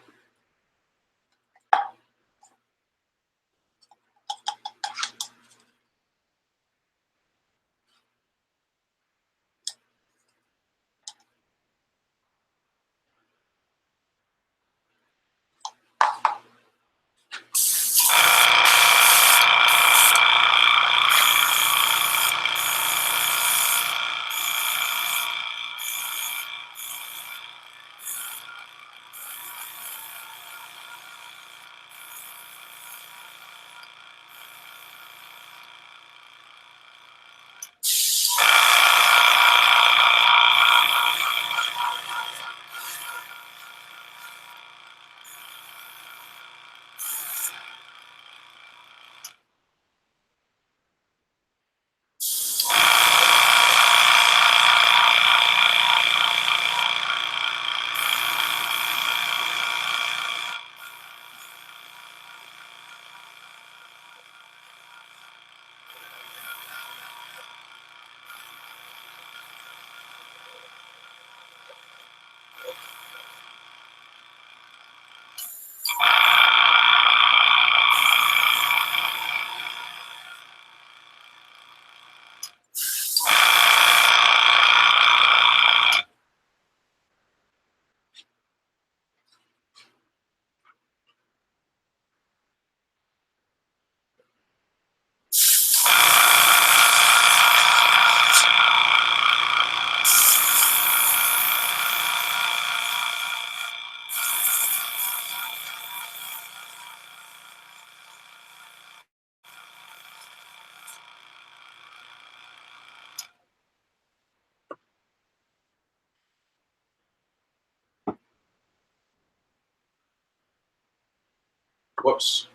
S1: Whoops.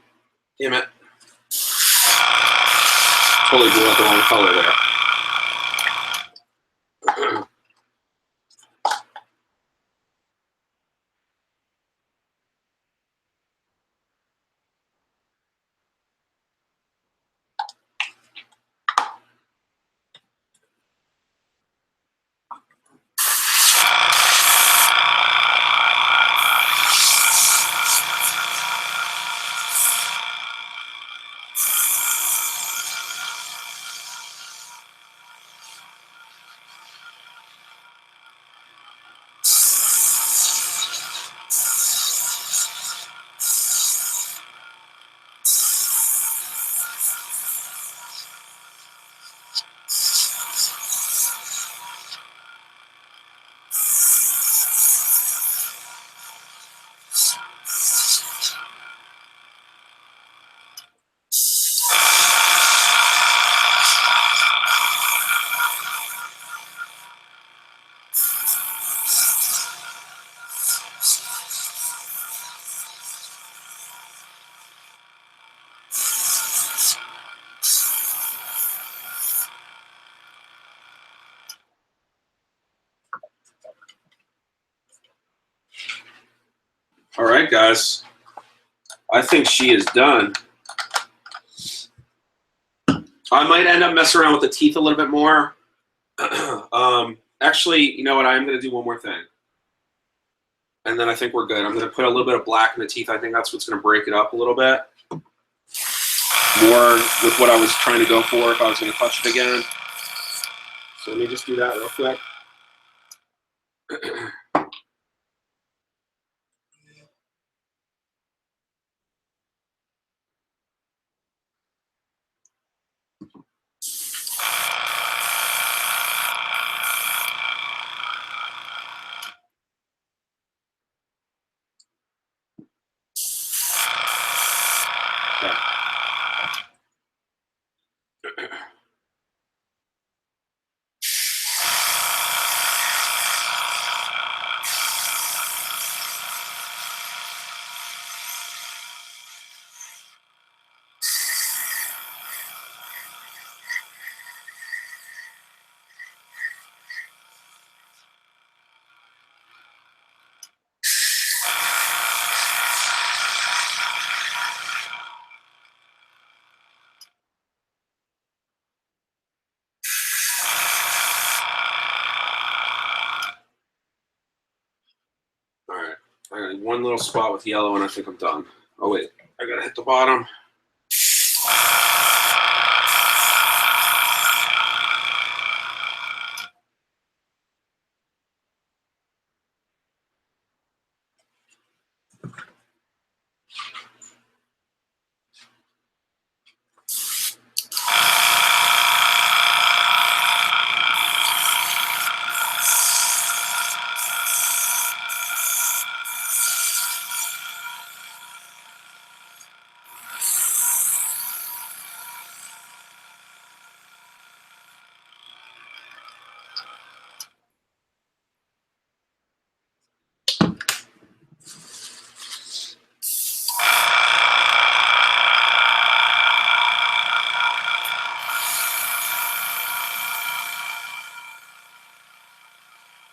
S1: Damn it. Totally blew out the wrong color there. All right, guys. I think she is done. I might end up messing around with the teeth a little bit more. Actually, you know what? I'm going to do one more thing. And then I think we're good. I'm going to put a little bit of black in the teeth. I think that's what's going to break it up a little bit. More with what I was trying to go for if I was going to touch it again. So let me just do that real quick. I got one little spot with yellow, and I think I'm done. Oh wait, I gotta hit the bottom.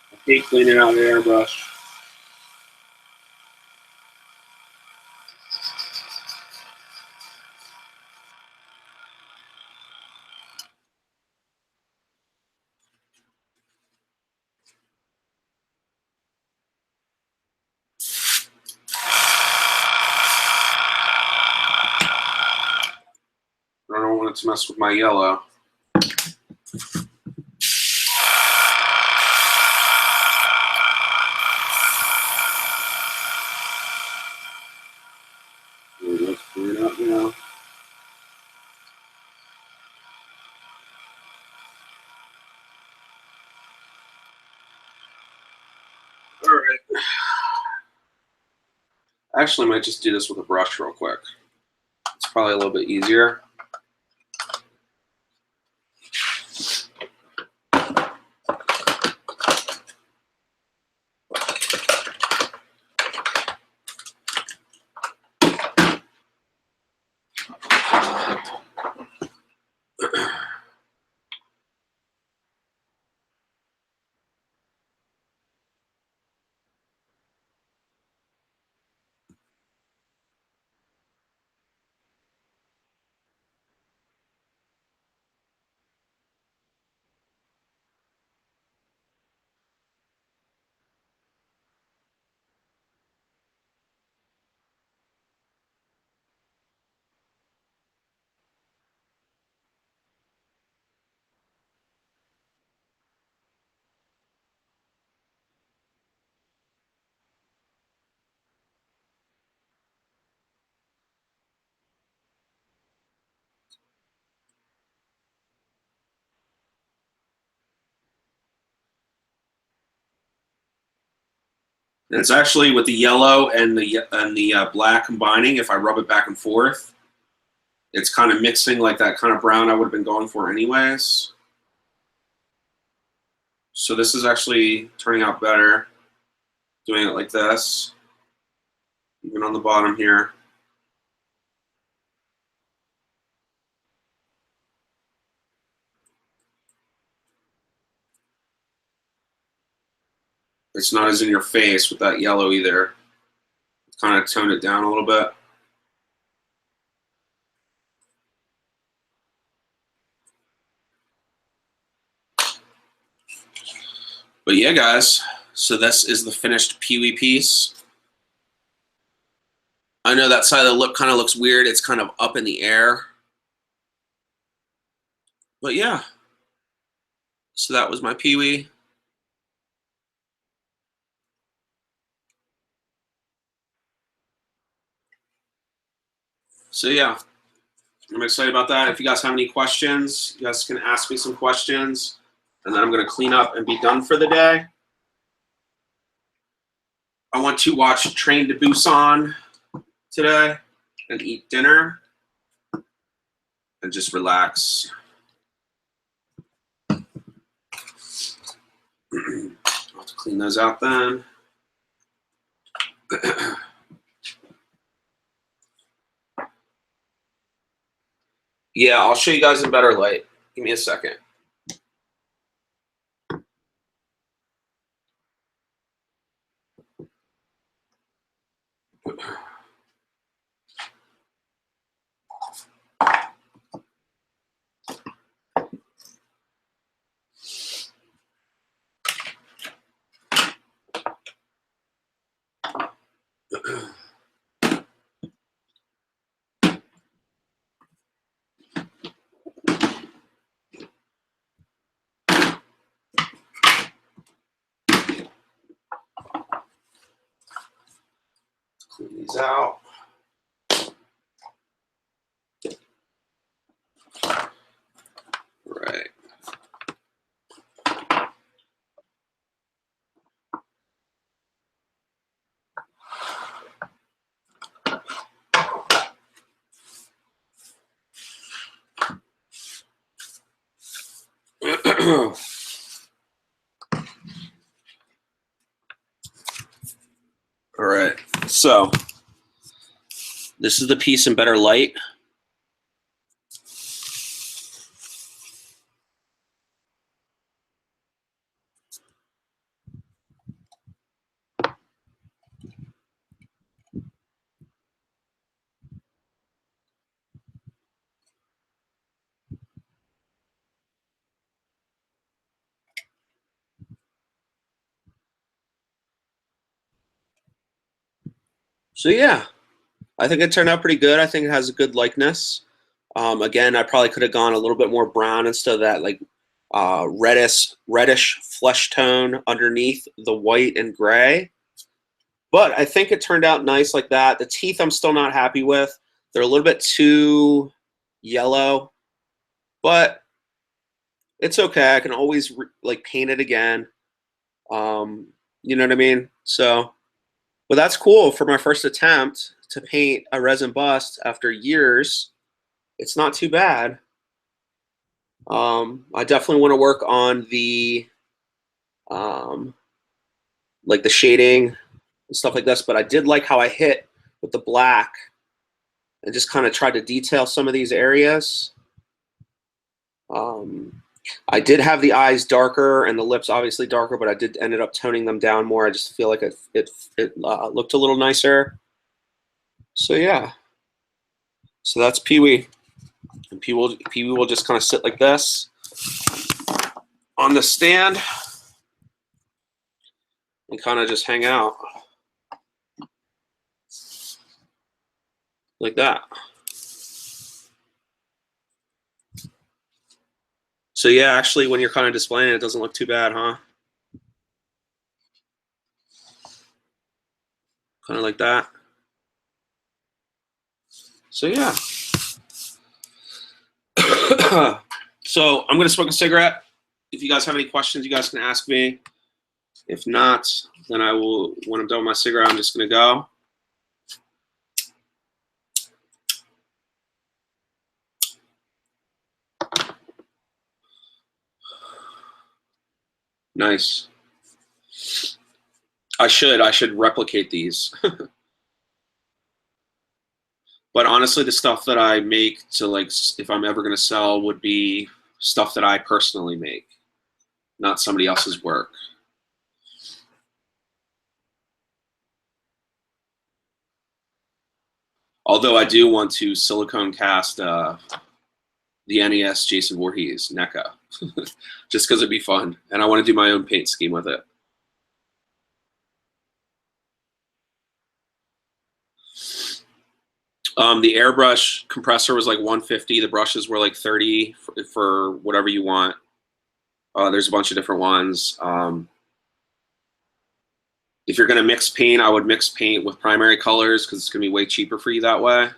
S1: I hate cleaning out the airbrush. I don't want it to mess with my yellow. Let's clean it up now. All right. I actually might just do this with a brush real quick. It's probably a little bit easier. And it's actually with the yellow and the black combining. If I rub it back and forth, it's kind of mixing like that kind of brown I would have been going for anyways. So this is actually turning out better doing it like this, even on the bottom here. It's not as in your face with that yellow either. It's kind of toned it down a little bit. But yeah, guys, so this is the finished Pee Wee piece. I know that side of the lip kind of looks weird. It's kind of up in the air. But yeah, so that was my Pee Wee. So yeah, I'm excited about that. If you guys have any questions, you guys can ask me some questions. And then I'm going to clean up and be done for the day. I want to watch Train to Busan today and eat dinner and just relax. I'll have to clean those out then. Yeah, I'll show you guys in better light. Give me a second. Clean these out. Right. All right, so this is the piece in better light. So yeah, I think it turned out pretty good. I think it has a good likeness. Again, I probably could have gone a little bit more brown instead of that like reddish flesh tone underneath the white and gray. But I think it turned out nice like that. The teeth I'm still not happy with. They're a little bit too yellow, but it's okay. I can always like paint it again. You know what I mean? So, but that's cool for my first attempt to paint a resin bust after years. It's not too bad. I definitely want to work on the like the shading and stuff like this, but I did like how I hit with the black and just kind of tried to detail some of these areas. I did have the eyes darker and the lips obviously darker, but I did ended up toning them down more. I just feel like it looked a little nicer. So yeah, so that's Pee Wee, and Pee Wee will just kind of sit like this on the stand and kind of just hang out like that. So yeah, actually, when you're kind of displaying it, it doesn't look too bad, huh? Kind of like that. So yeah. So I'm gonna smoke a cigarette. If you guys have any questions, you guys can ask me. If not, then I will. When I'm done with my cigarette, I'm just gonna go. Nice. I should replicate these. But honestly, the stuff that I make to like, if I'm ever gonna sell, would be stuff that I personally make, not somebody else's work. Although I do want to silicone cast the NES Jason Voorhees NECA, just because it'd be fun, and I want to do my own paint scheme with it. The airbrush compressor was like 150. The brushes were like 30 for whatever you want. There's a bunch of different ones. If you're going to mix paint, I would mix paint with primary colors because it's going to be way cheaper for you that way.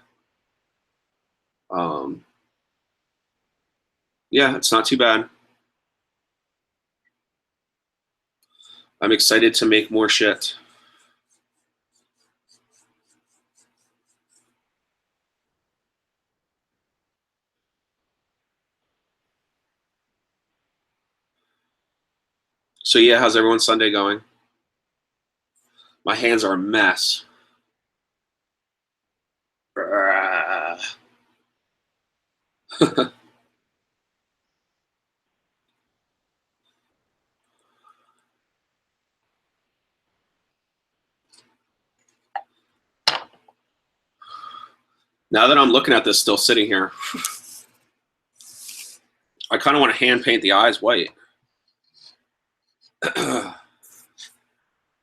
S1: Yeah, it's not too bad. I'm excited to make more shit. So yeah, how's everyone's Sunday going? My hands are a mess. Now that I'm looking at this still sitting here, I kind of want to hand paint the eyes white.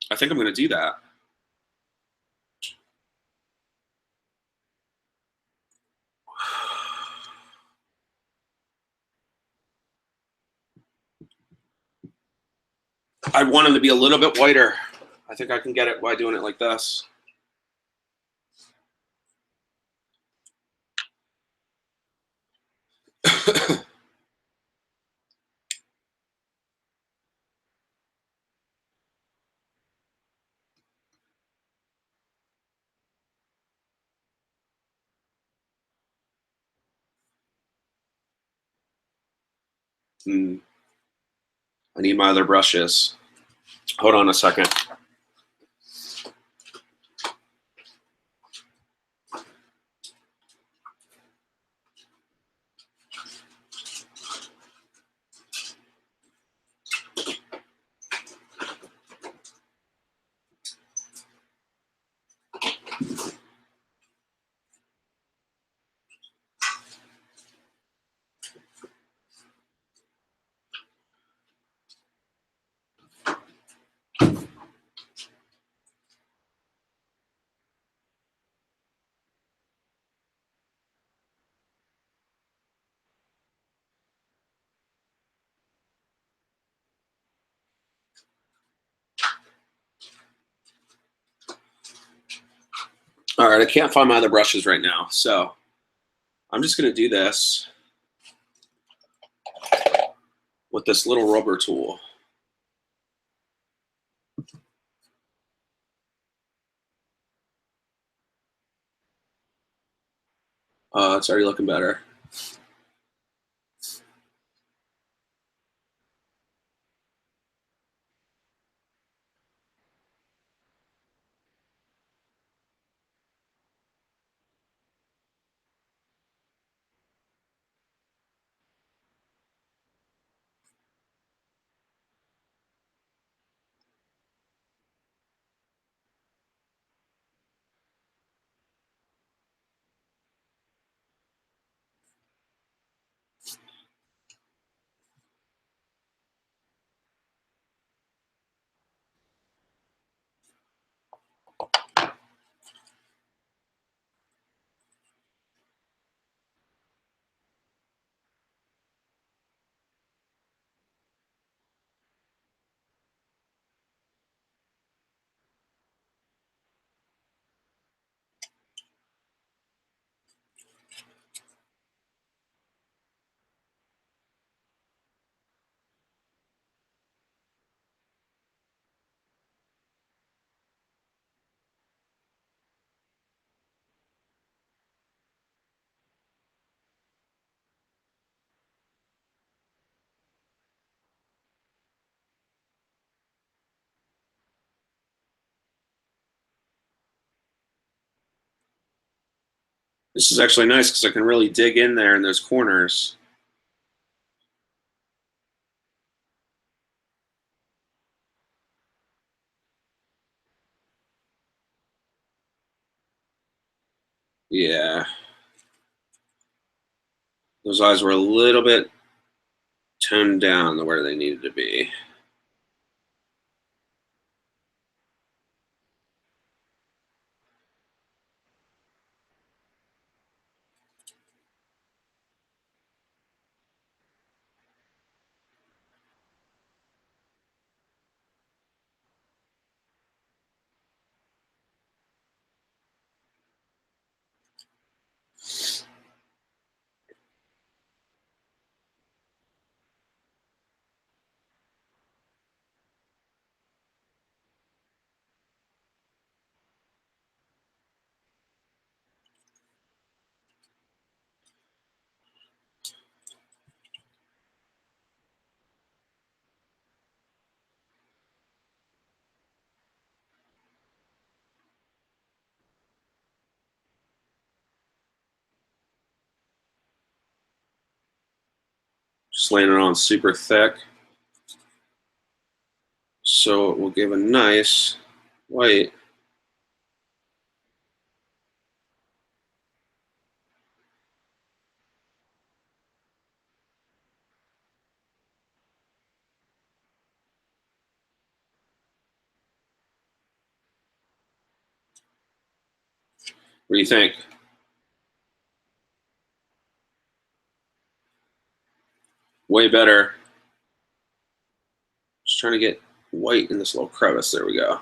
S1: I think I'm going to do that. I want them to be a little bit whiter. I think I can get it by doing it like this. I need my other brushes. Hold on a second. All right, I can't find my other brushes right now, so I'm just going to do this with this little rubber tool. It's already looking better. This is actually nice because I can really dig in there in those corners. Yeah. Those eyes were a little bit toned down to where they needed to be. Just laying it on super thick so it will give a nice white. What do you think? Way better. Just trying to get white in this little crevice. There we go.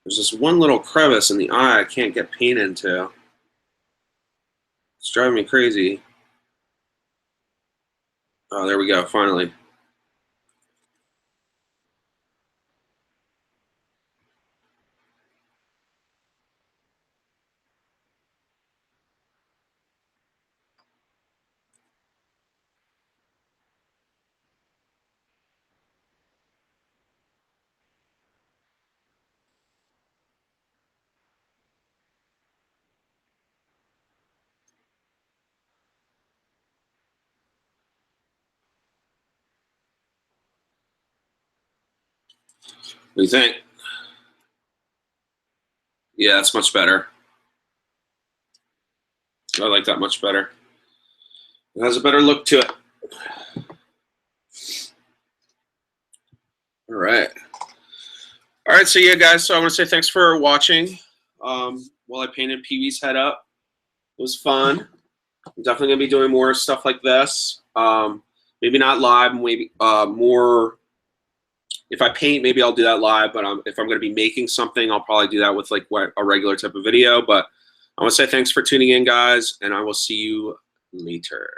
S1: There's this one little crevice in the eye I can't get paint into. It's driving me crazy. Oh, there we go, finally. What do you think? Yeah, that's much better. I like that much better. It has a better look to it. All right. All right, so yeah, guys, so I want to say thanks for watching while I painted Pee Wee's head up. It was fun. I'm definitely going to be doing more stuff like this. Maybe not live, maybe more. If I paint, maybe I'll do that live, but if I'm going to be making something, I'll probably do that with like a regular type of video. But I want to say thanks for tuning in, guys, and I will see you later.